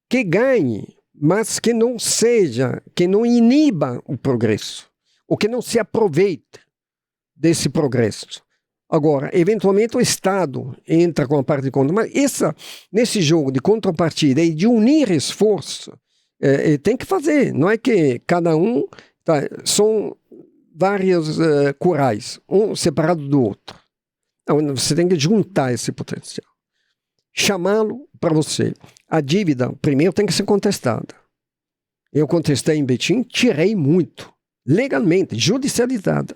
que ganhe, mas que não iniba o progresso, ou que não se aproveite desse progresso. Agora, eventualmente o Estado entra com a parte de conta, mas nesse jogo de contrapartida e de unir esforço, tem que fazer, não é que cada um, são vários corais, um separado do outro. Não, você tem que juntar esse potencial, chamá-lo para você. A dívida, primeiro, tem que ser contestada. Eu contestei em Betim, tirei muito, legalmente, judicializada.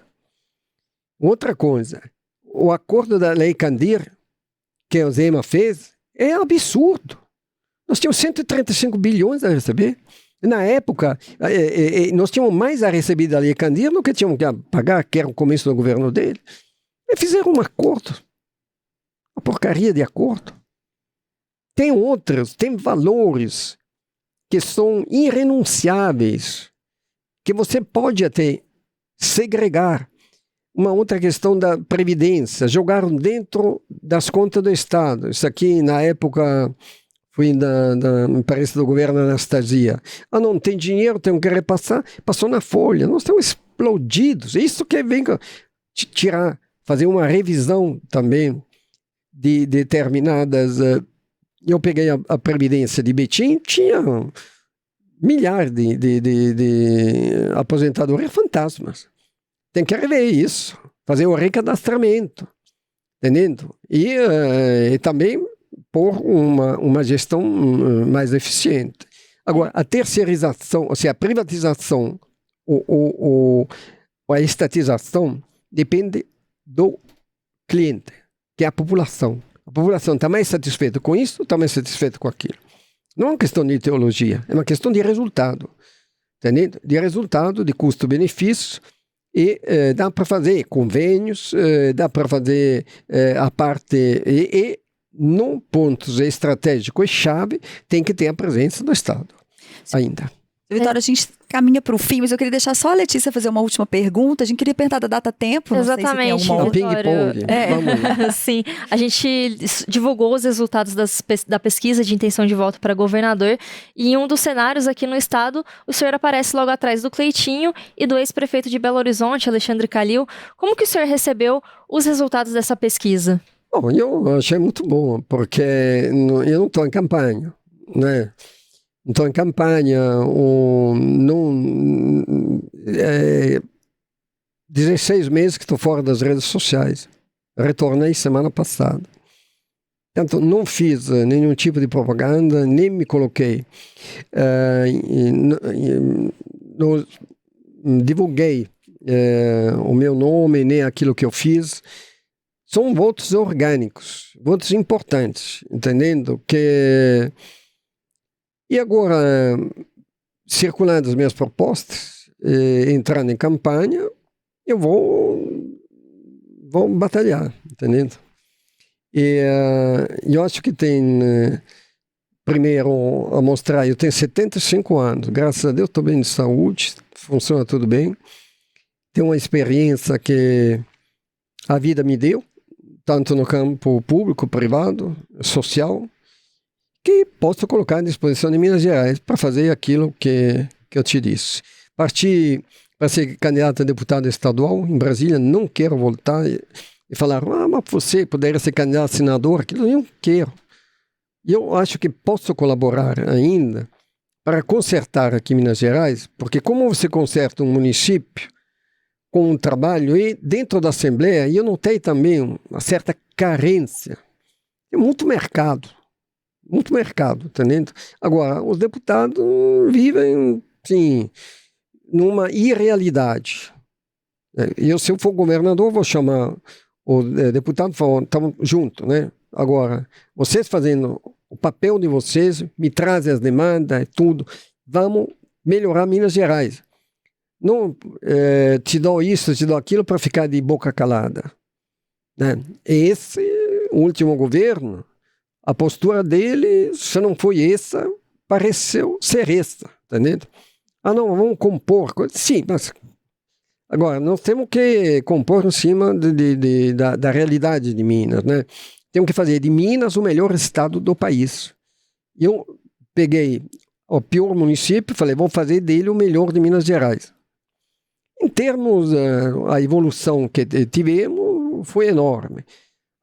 Outra coisa, o acordo da Lei Candir, que o Zema fez, é absurdo. Nós tínhamos 135 bilhões a receber. Na época, nós tínhamos mais a receber da Lei Candir do que tínhamos que pagar, que era o começo do governo dele. E fizeram um acordo. Uma porcaria de acordo. Tem outros, tem valores que são irrenunciáveis, que você pode até segregar. Uma outra questão da Previdência, jogaram dentro das contas do Estado. Isso aqui, na época, foi me parece, do governo Anastasia. Não tem dinheiro, tem que repassar. Passou na folha. Nós estamos explodidos. Isso que vem tirar, fazer uma revisão também de determinadas... Eu peguei a Previdência de Betim, tinha milhares de aposentadores fantasmas. Tem que rever isso, fazer o recadastramento, entendendo? E também por uma gestão mais eficiente. Agora, a terceirização, ou seja, a privatização, a estatização, depende do cliente, que é a população. A população está mais satisfeita com isso ou está mais satisfeita com aquilo? Não é uma questão de ideologia, é uma questão de resultado, entendendo? De resultado, de custo-benefício. E dá para fazer convênios, dá para fazer a parte... E num pontos estratégicos e chave, tem que ter a presença do Estado ainda. Vitória, a gente caminha para o fim, mas eu queria deixar só a Letícia fazer uma última pergunta. A gente queria perguntar da data-tempo. Exatamente. Um ping-pong. Vamos. Sim, a gente divulgou os resultados da pesquisa de intenção de voto para governador e em um dos cenários aqui no estado, o senhor aparece logo atrás do Cleitinho e do ex-prefeito de Belo Horizonte, Alexandre Calil. Como que o senhor recebeu os resultados dessa pesquisa? Bom, eu achei muito bom, porque eu não estou em campanha, né? Estou em campanha, 16 meses que estou fora das redes sociais. Retornei semana passada. Portanto, não fiz nenhum tipo de propaganda, nem me coloquei. Não divulguei o meu nome, nem aquilo que eu fiz. São votos orgânicos, votos importantes, entendendo que... E agora, circulando as minhas propostas, entrando em campanha, eu vou batalhar, entendendo? E eu acho que tem, primeiro, a mostrar, eu tenho 75 anos, graças a Deus estou bem de saúde, funciona tudo bem. Tenho uma experiência que a vida me deu, tanto no campo público, privado, social, que posso colocar à disposição de Minas Gerais para fazer aquilo que eu te disse. Parti para ser candidato a deputado estadual em Brasília, não quero voltar e falar, mas você poderia ser candidato a senador, aquilo eu não quero. Eu acho que posso colaborar ainda para consertar aqui em Minas Gerais, porque como você conserta um município com um trabalho e dentro da Assembleia, eu notei também uma certa carência. Tem muito mercado, entendendo? Agora, os deputados vivem, assim, numa irrealidade. Se eu for governador, vou chamar o deputado e falar, estamos juntos, né? Agora, vocês fazendo o papel de vocês, me trazem as demandas, tudo, vamos melhorar Minas Gerais. Não te dou isso, te dou aquilo para ficar de boca calada. Né? Esse último governo, a postura dele, se não foi essa, pareceu ser essa, entendeu? Não, vamos compor. Sim, mas agora, nós temos que compor em cima da realidade de Minas, né? Temos que fazer de Minas o melhor estado do país. Eu peguei o pior município e falei, vamos fazer dele o melhor de Minas Gerais. Em termos, a evolução que tivemos foi enorme.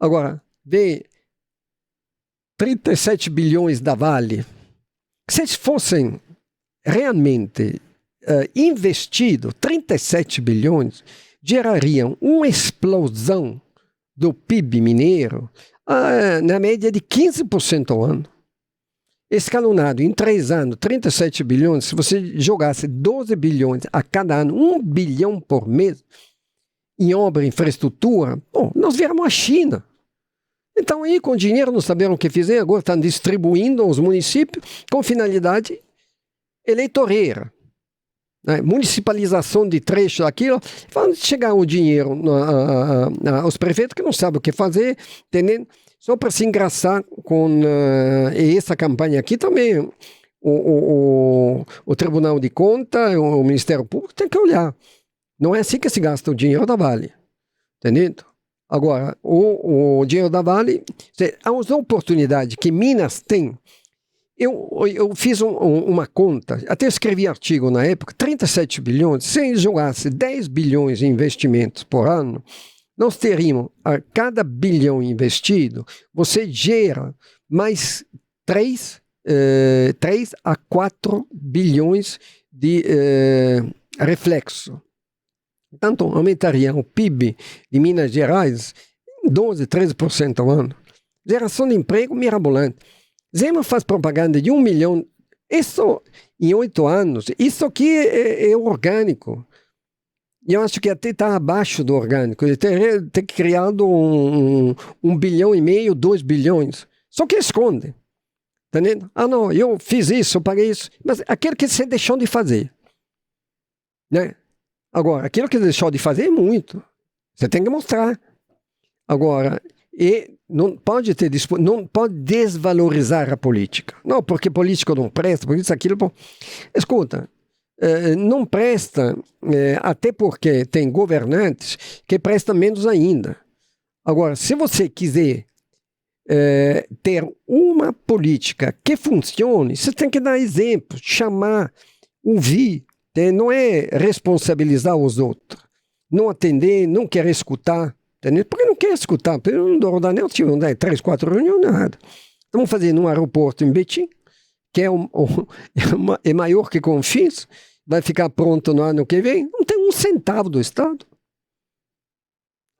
Agora, vê 37 bilhões da Vale. Se eles fossem realmente investidos, 37 bilhões, gerariam uma explosão do PIB mineiro na média de 15% ao ano. Escalonado em 3 anos, 37 bilhões, se você jogasse 12 bilhões a cada ano, 1 bilhão por mês, em obra e infraestrutura, bom, nós viemos a China. Então aí com dinheiro não saberam o que fizer, agora estão distribuindo aos municípios com finalidade eleitoreira. Né? Municipalização de trecho daquilo, vão chegar o dinheiro aos prefeitos que não sabem o que fazer, entendendo? Só para se engraçar com essa campanha aqui também, o Tribunal de Contas, o Ministério Público tem que olhar. Não é assim que se gasta o dinheiro da Vale. Entendeu? Agora, o dinheiro da Vale, as oportunidades que Minas tem, eu fiz uma conta, até escrevi artigo na época, 37 bilhões, se jogasse 10 bilhões em investimentos por ano, nós teríamos, a cada bilhão investido, você gera mais 3 a 4 bilhões de reflexo. Portanto, aumentaria o PIB de Minas Gerais em 12, 13% ao ano. Geração de emprego mirabolante. Zema faz propaganda de 1 milhão, isso em 8 anos, isso aqui é orgânico. E eu acho que até está abaixo do orgânico. Ele tem criado 1,5 bilhão, 2 bilhões. Só que esconde. Tá entendendo? Não, eu fiz isso, eu paguei isso. Mas aquilo que você deixou de fazer. Né? Agora, aquilo que você deixou de fazer é muito. Você tem que mostrar. Agora, não pode desvalorizar a política. Não, porque político não presta, porque isso, aquilo... Bom. Escuta, não presta, até porque tem governantes que prestam menos ainda. Agora, se você quiser ter uma política que funcione, você tem que dar exemplo, chamar, ouvir, não é responsabilizar os outros, não atender, não querer escutar, entendeu? Porque não quer escutar, porque eu não dou Rodanel, tive 3, 4 reuniões, nada. Estamos fazendo um aeroporto em Betim, que é maior que Confins, vai ficar pronto no ano que vem, não tem 1 centavo do Estado.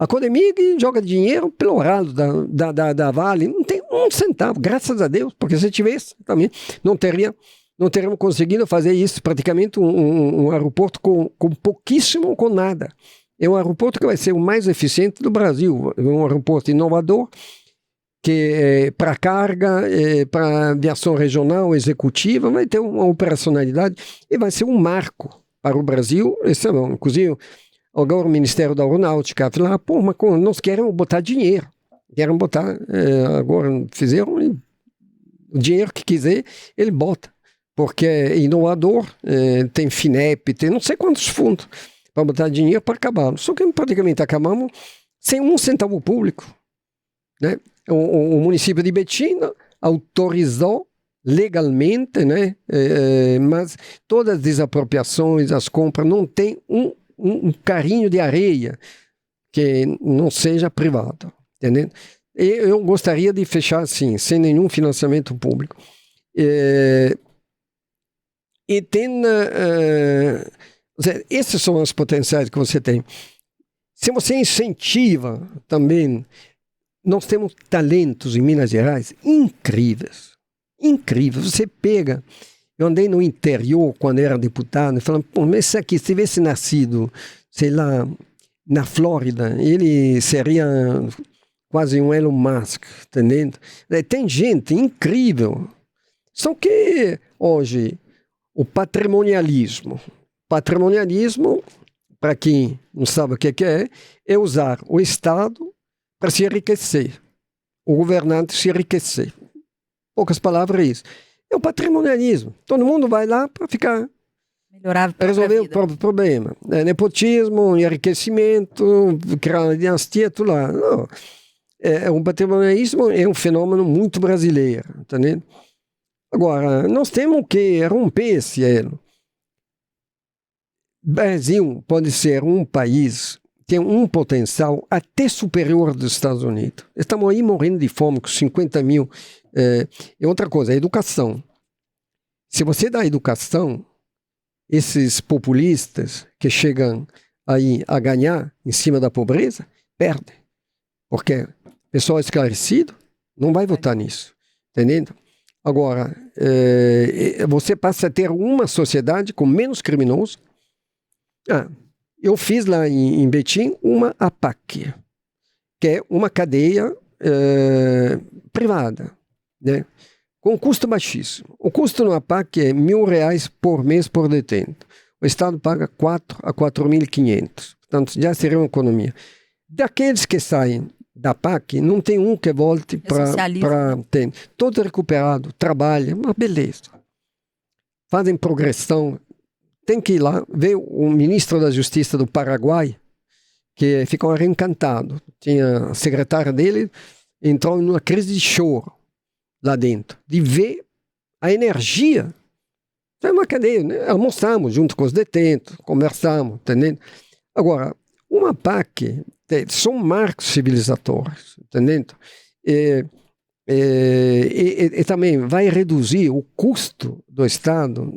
A Codemig joga dinheiro pelo ralo da Vale, não tem 1 centavo, graças a Deus, porque se tivesse também, não teríamos conseguido fazer isso, praticamente um aeroporto com pouquíssimo ou com nada. É um aeroporto que vai ser o mais eficiente do Brasil, um aeroporto inovador, que para carga, para aviação regional, executiva, vai ter uma operacionalidade e vai ser um marco para o Brasil. Inclusive, agora o Ministério da Aeronáutica falou, mas nós queremos botar dinheiro. Queremos botar, agora fizeram o dinheiro que quiser, ele bota. Porque é inovador, tem FINEP, tem não sei quantos fundos para botar dinheiro para acabar. Só que praticamente acabamos sem 1 centavo público. Né? O município de Betim autorizou legalmente, né? Mas todas as desapropriações, as compras, não tem um carinho de areia que não seja privado. Entendeu? Eu gostaria de fechar assim, sem nenhum financiamento público. E tem... esses são os potenciais que você tem. Se você incentiva também... Nós temos talentos em Minas Gerais incríveis. Incríveis. Você pega... Eu andei no interior quando era deputado e falando, mas esse aqui, se tivesse nascido, sei lá, na Flórida, ele seria quase um Elon Musk, entendendo? Tem gente incrível. Só que hoje... O patrimonialismo, Patrimonialismo, para quem não sabe o que é usar o Estado para se enriquecer, o governante se enriquecer. Poucas palavras é isso. É o patrimonialismo. Todo mundo vai lá para ficar... resolver o próprio problema. Nepotismo, enriquecimento, criar uma dinastia, tudo lá. Não. O patrimonialismo é um fenômeno muito brasileiro, entendeu? Agora, nós temos que romper esse elo. O Brasil pode ser um país que tem um potencial até superior dos Estados Unidos. Estamos aí morrendo de fome com 50 mil. E outra coisa, a educação. Se você dá educação, esses populistas que chegam aí a ganhar em cima da pobreza, perdem. Porque pessoal esclarecido não vai votar nisso. Entendendo? Agora, você passa a ter uma sociedade com menos criminosos. Eu fiz lá em Betim uma APAC, que é uma cadeia privada, né? Com custo baixíssimo. O custo no APAC é R$1.000 por mês por detento. O Estado paga 4 a 4.500. Portanto, já seria uma economia. Daqueles que saem da APAC, não tem um que volte para... Todo recuperado, trabalha, uma beleza. Fazem progressão. Tem que ir lá ver o ministro da Justiça do Paraguai, que ficou encantado. Tinha a secretária dele, entrou numa crise de choro lá dentro, de ver a energia. É uma cadeia, né? Almoçamos junto com os detentos, conversamos, entendendo? Agora, uma PAC são marcos civilizatórios, entendendo? E também vai reduzir o custo do Estado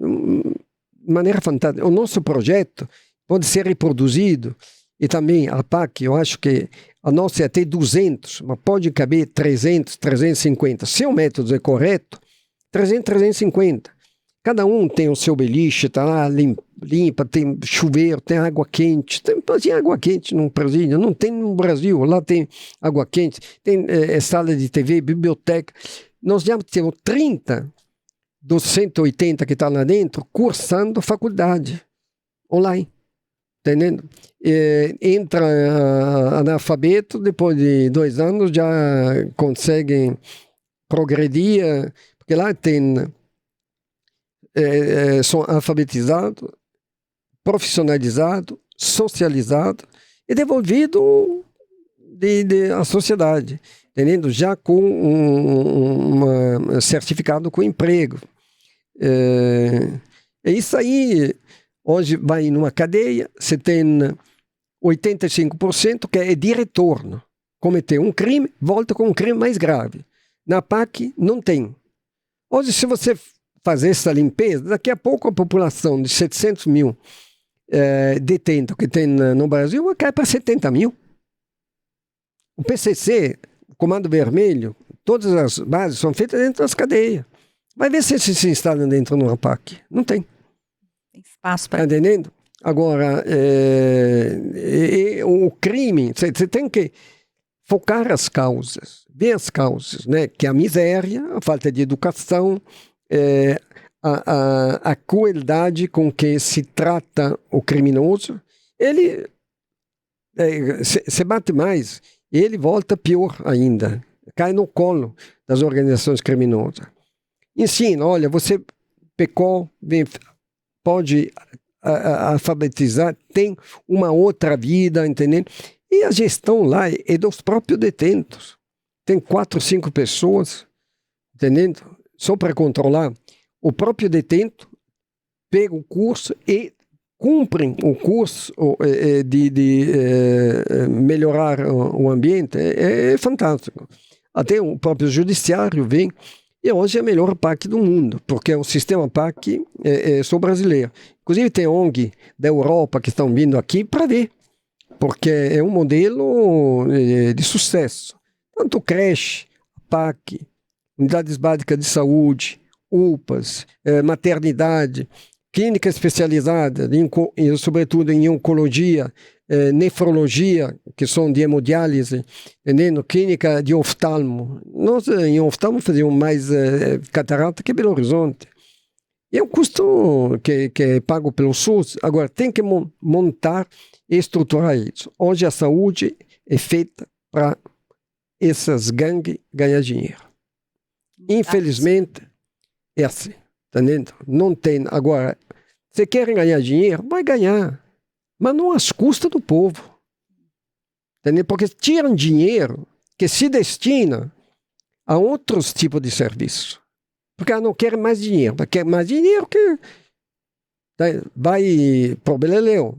de maneira fantástica. O nosso projeto pode ser reproduzido, e também a PAC, eu acho que a nossa é até 200, mas pode caber 300, 350. Se o método é correto, 300, 350. Cada um tem o seu beliche, está lá limpa, tem chuveiro, tem água quente. Tem água quente no presídio, não tem no Brasil. Lá tem água quente, tem sala de TV, biblioteca. Nós já temos 30 dos 180 que estão lá dentro cursando faculdade online. Entendendo? Entra analfabeto, depois de 2 anos já conseguem progredir, porque lá tem são alfabetizados, profissionalizados, socializados e devolvidos à sociedade, entendendo? Já com um certificado com emprego. É isso aí. Hoje vai numa cadeia, você tem 85% que é de retorno. Cometeu um crime, volta com um crime mais grave. Na PAC não tem. Hoje, se você fazer essa limpeza, daqui a pouco a população de 700 mil detentos que tem no Brasil vai cair para 70 mil. O PCC, o Comando Vermelho, todas as bases são feitas dentro das cadeias. Vai ver se se instalam dentro de uma PAC. Não tem. Tem espaço para... Entendendo? Agora, o crime, você tem que focar as causas, ver as causas, né? Que a miséria, a falta de educação, a crueldade com que se trata o criminoso, ele se bate mais, ele volta pior ainda, cai no colo das organizações criminosas. Ensina, olha, você pecou, pode alfabetizar, tem uma outra vida, entendeu? E a gestão lá é dos próprios detentos. Tem 4, 5 pessoas, entendendo? Só para controlar. O próprio detento pega o curso e cumprem o curso de melhorar o ambiente. É fantástico. Até o próprio judiciário vem. E hoje é a melhor PAC do mundo, porque o sistema PAC sou brasileiro. Inclusive tem ONG da Europa que estão vindo aqui para ver, porque é um modelo de sucesso. Tanto creche, PAC, unidades básicas de saúde, UPAs, maternidade, clínica especializada, sobretudo em oncologia, nefrologia, que são de hemodiálise, entendendo? Clínica de oftalmo. Nós, em oftalmo, fazíamos mais catarata que Belo Horizonte. E é um custo que é pago pelo SUS. Agora, tem que montar e estruturar isso. Hoje a saúde é feita para essas gangues ganhar dinheiro. Infelizmente, é assim. Tá entendendo? Não tem. Agora, se querem ganhar dinheiro, vai ganhar. Mas não às custas do povo. Tá entendendo? Porque tiram dinheiro que se destina a outros tipos de serviço. Porque ela não quer mais dinheiro. Ela quer mais dinheiro que vai para o Beleléu,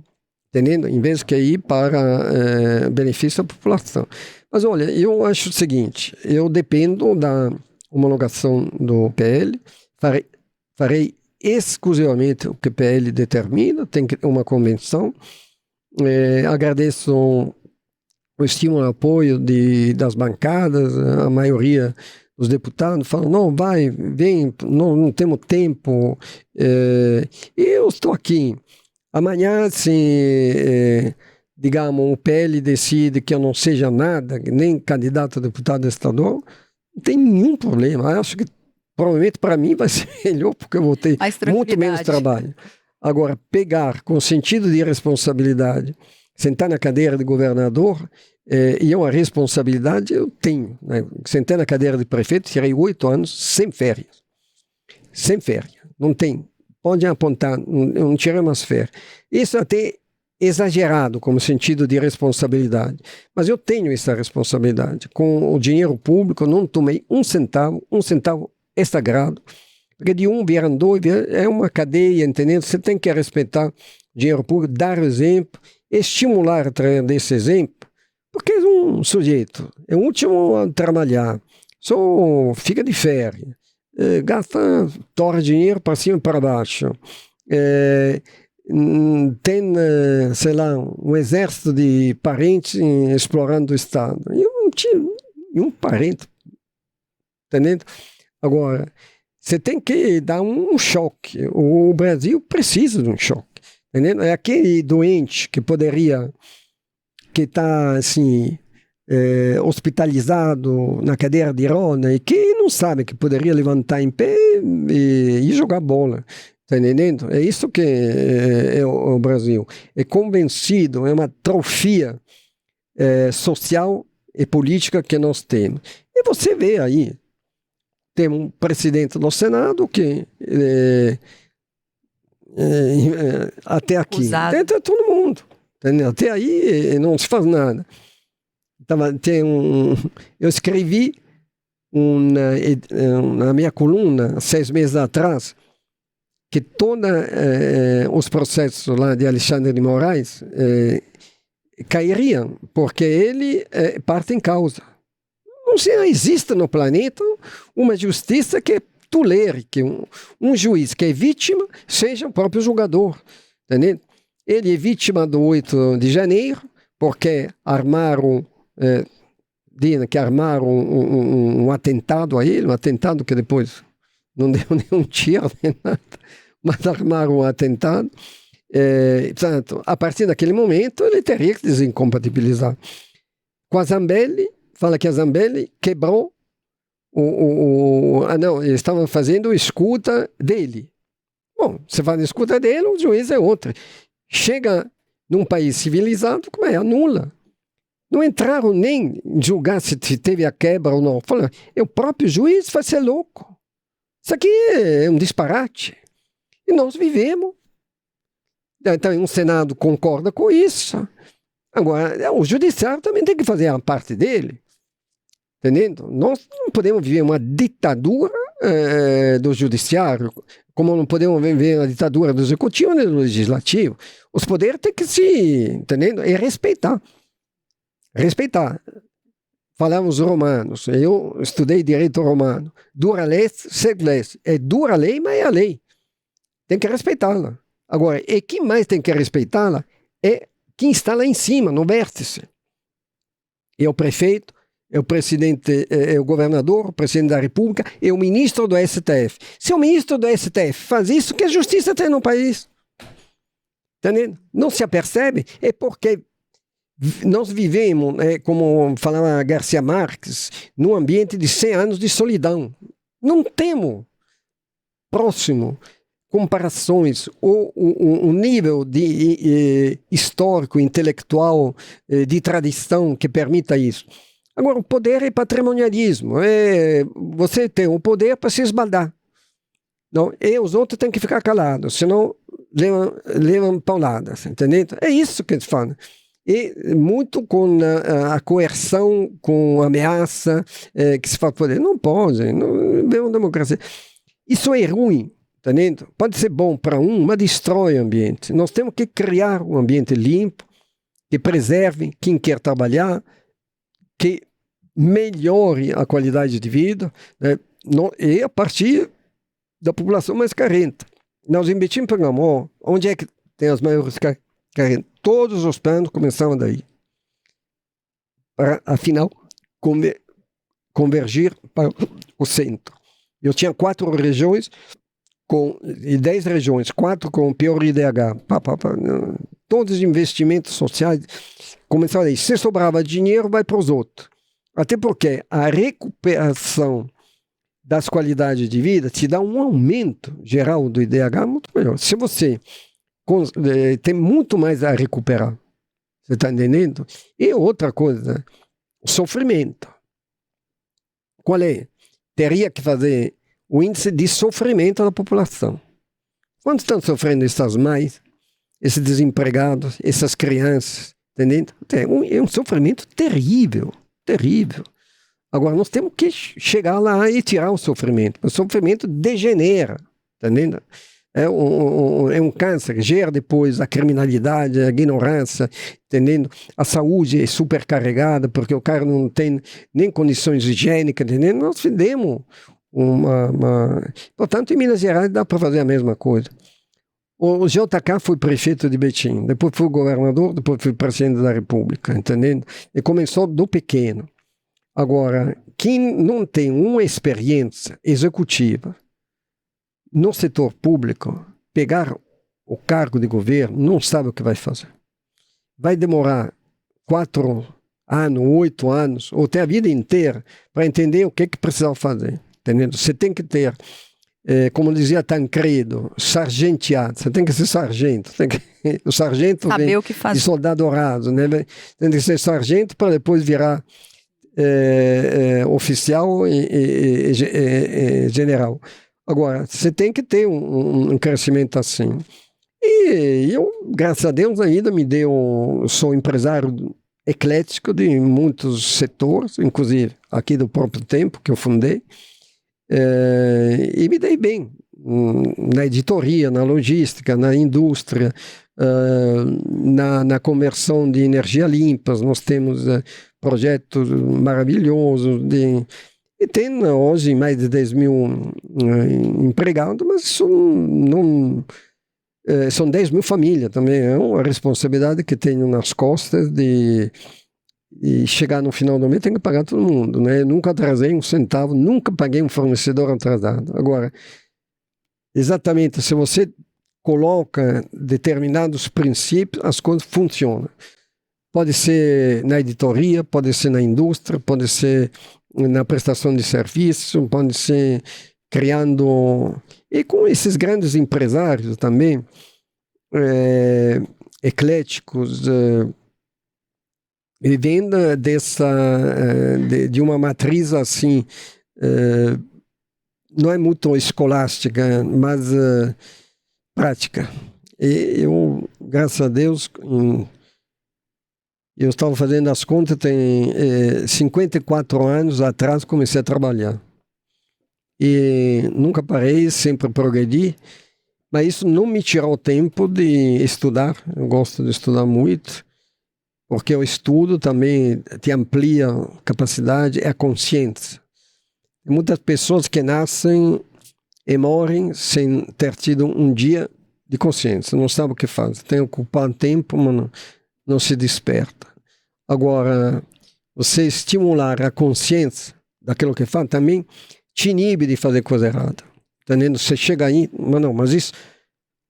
entendendo? Em vez de ir para benefício da população. Mas olha, eu acho o seguinte, eu dependo da homologação do PL, farei exclusivamente o que o PL determina, tem uma convenção. Agradeço o estímulo e apoio das bancadas, a maioria os deputados falam, não, vai, vem, não temos tempo. Eu estou aqui. Amanhã, se, digamos, o PL decide que eu não seja nada, nem candidato a deputado estadual, não tem nenhum problema. Eu acho que provavelmente para mim vai ser melhor, porque eu vou ter muito menos trabalho. Agora, pegar com sentido de responsabilidade, sentar na cadeira de governador, e é uma responsabilidade eu tenho. Né? Sentei na cadeira de prefeito, tirei 8 anos sem férias. Sem férias. Não tem. Pode apontar, não tirei umas férias. Isso é até exagerado como sentido de responsabilidade. Mas eu tenho essa responsabilidade. Com o dinheiro público, não tomei um centavo é sagrado. Porque de um vieram dois, é uma cadeia, entendeu? Você tem que respeitar o dinheiro público, dar o exemplo, estimular através desse exemplo. Porque é um sujeito, é o último a trabalhar, só fica de férias, gasta, torra dinheiro para cima e para baixo, tem, sei lá, um exército de parentes explorando o Estado. Eu não tinha nenhum parente, entendeu? Agora, você tem que dar um choque. O Brasil precisa de um choque, entendeu? É aquele doente que poderia... que está assim, hospitalizado na cadeira de roda e que não sabe que poderia levantar em pé e jogar bola. Está entendendo? É isso que é o Brasil. É convencido, é uma atrofia social e política que nós temos. E você vê aí, tem um presidente do Senado que até aqui, tenta todo mundo. Entendeu? Até aí não se faz nada. Eu escrevi na minha coluna, 6 meses atrás, que todos os processos lá de Alexandre de Moraes cairiam, porque ele parte em causa. Não existe no planeta uma justiça que tolere que um juiz que é vítima seja o próprio julgador. Entendeu? Ele é vítima do 8 de janeiro, porque armaram um atentado a ele, um atentado que depois não deu nenhum tiro, nem nada, mas armaram um atentado. Portanto, a partir daquele momento, ele teria que desincompatibilizar. Com a Zambelli, fala que a Zambelli quebrou não, eles estavam fazendo escuta dele. Bom, você faz a escuta dele, o juiz é outro. Chega num país civilizado, como anula. Não entraram nem em julgar se teve a quebra ou não. Falaram, o próprio juiz vai ser louco. Isso aqui é um disparate. E nós vivemos. Então, um Senado concorda com isso. Agora, o judiciário também tem que fazer a parte dele. Entendendo? Nós não podemos viver uma ditadura do judiciário, como não podemos viver a ditadura do executivo nem do legislativo. Os poderes têm que entendendo? E respeitar. Respeitar. Falavam os romanos, eu estudei direito romano. Dura lex, sed lex. É dura a lei, mas é a lei. Tem que respeitá-la. Agora, e quem mais tem que respeitá-la é quem está lá em cima, no vértice. É o prefeito, é o presidente, é o governador, o presidente da República, é o ministro do STF. Se o ministro do STF faz isso, que a justiça tem no país? Entendendo? Não se apercebe? É porque nós vivemos, como falava Garcia Marques, num ambiente de 100 anos de solidão. Não temos próximo. comparações ou um nível de histórico, intelectual, de tradição que permita isso. Agora, o poder é patrimonialismo. Você tem o poder para se esbaldar. Não? E os outros têm que ficar calados, senão levam pauladas, entendeu? É isso que eles falam. E muito com a coerção, com a ameaça que se fala poder. Não pode, não é uma democracia. Isso é ruim, entendeu? Pode ser bom para mas destrói o ambiente. Nós temos que criar um ambiente limpo, que preserve quem quer trabalhar, que melhore a qualidade de vida, né? E a partir da população mais carente. Nós investimos em amor. Onde é que tem as maiores carentes? Todos os planos começaram daí. Para, afinal, convergir para o centro. Eu tinha 4 regiões e 10 regiões, 4 com pior IDH. Todos os investimentos sociais começaram daí. Se sobrava dinheiro, vai para os outros. Até porque a recuperação das qualidades de vida te dá um aumento geral do IDH muito melhor. Se você tem muito mais a recuperar, você está entendendo? E outra coisa, o sofrimento. Qual é? Teria que fazer o índice de sofrimento da população. Quanto estão sofrendo essas mães, esses desempregados, essas crianças, entendendo? É um sofrimento terrível, terrível. Agora, nós temos que chegar lá e tirar o sofrimento. O sofrimento degenera, entendendo? É um câncer, gera depois a criminalidade, a ignorância, entendendo? A saúde é supercarregada, porque o cara não tem nem condições higiênicas, entendendo? Nós fizemos Portanto, em Minas Gerais dá para fazer a mesma coisa. O JK foi prefeito de Betim, depois foi governador, depois foi presidente da República, entendendo? E começou do pequeno. Agora, quem não tem uma experiência executiva no setor público, pegar o cargo de governo, não sabe o que vai fazer. Vai demorar 4 anos, 8 anos, ou até a vida inteira, para entender o que precisava fazer. Entendendo? Você tem que ter, como dizia Tancredo, sargenteado. Você tem que ser sargento. O sargento saber vem o que fazer. De soldado raso, né? Tem que ser sargento para depois virar oficial e general. Agora, você tem que ter um crescimento assim. E eu, graças a Deus, ainda sou empresário eclético de muitos setores, inclusive aqui do próprio tempo que eu fundei, e me dei bem na editoria, na logística, na indústria, na conversão de energia limpas. Nós temos projetos maravilhosos e tem hoje mais de 10 mil empregados, mas são 10 mil famílias também. É uma responsabilidade que tenho nas costas de chegar no final do mês, tem que pagar todo mundo, né? Nunca atrasei um centavo, nunca paguei um fornecedor atrasado. Agora, exatamente, se você coloca determinados princípios, as coisas funcionam. Pode ser na editoria, pode ser na indústria, pode ser na prestação de serviço, pode ser criando... E com esses grandes empresários também, ecléticos, vivendo de uma matriz assim, não é muito escolástica, mas prática. E eu, graças a Deus, eu estava fazendo as contas, tem 54 anos atrás comecei a trabalhar. E nunca parei, sempre progredi, mas isso não me tirou o tempo de estudar. Eu gosto de estudar muito, porque o estudo também te amplia a capacidade e a consciência. Tem muitas pessoas que nascem e morrem sem ter tido um dia de consciência, não sabe o que faz, tem que ocupar tempo, mas não se desperta. Agora, você estimular a consciência daquilo que faz também te inibe de fazer coisa errada. Entendendo? Você chega aí, mas isso,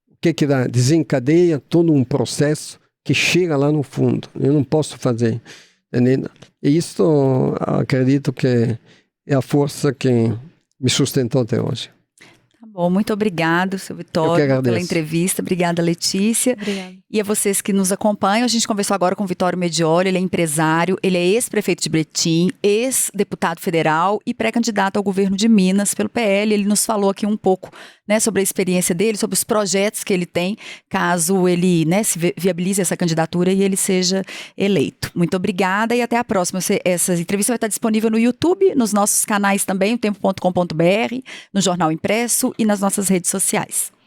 o que dá? Desencadeia todo um processo que chega lá no fundo. Eu não posso fazer. Entendendo? E isso, acredito que é a força que me sustentou até hoje. Tá bom. Bom, muito obrigado, seu Vitório, pela entrevista. Obrigada, Letícia. Obrigada. E a vocês que nos acompanham, a gente conversou agora com o Vitório Medioli, ele é empresário, ele é ex-prefeito de Betim, ex-deputado federal e pré-candidato ao governo de Minas pelo PL. Ele nos falou aqui um pouco, né, sobre a experiência dele, sobre os projetos que ele tem, caso ele, né, se viabilize essa candidatura e ele seja eleito. Muito obrigada e até a próxima. Essa entrevista vai estar disponível no YouTube, nos nossos canais também, o tempo.com.br, no Jornal Impresso e nas nossas redes sociais.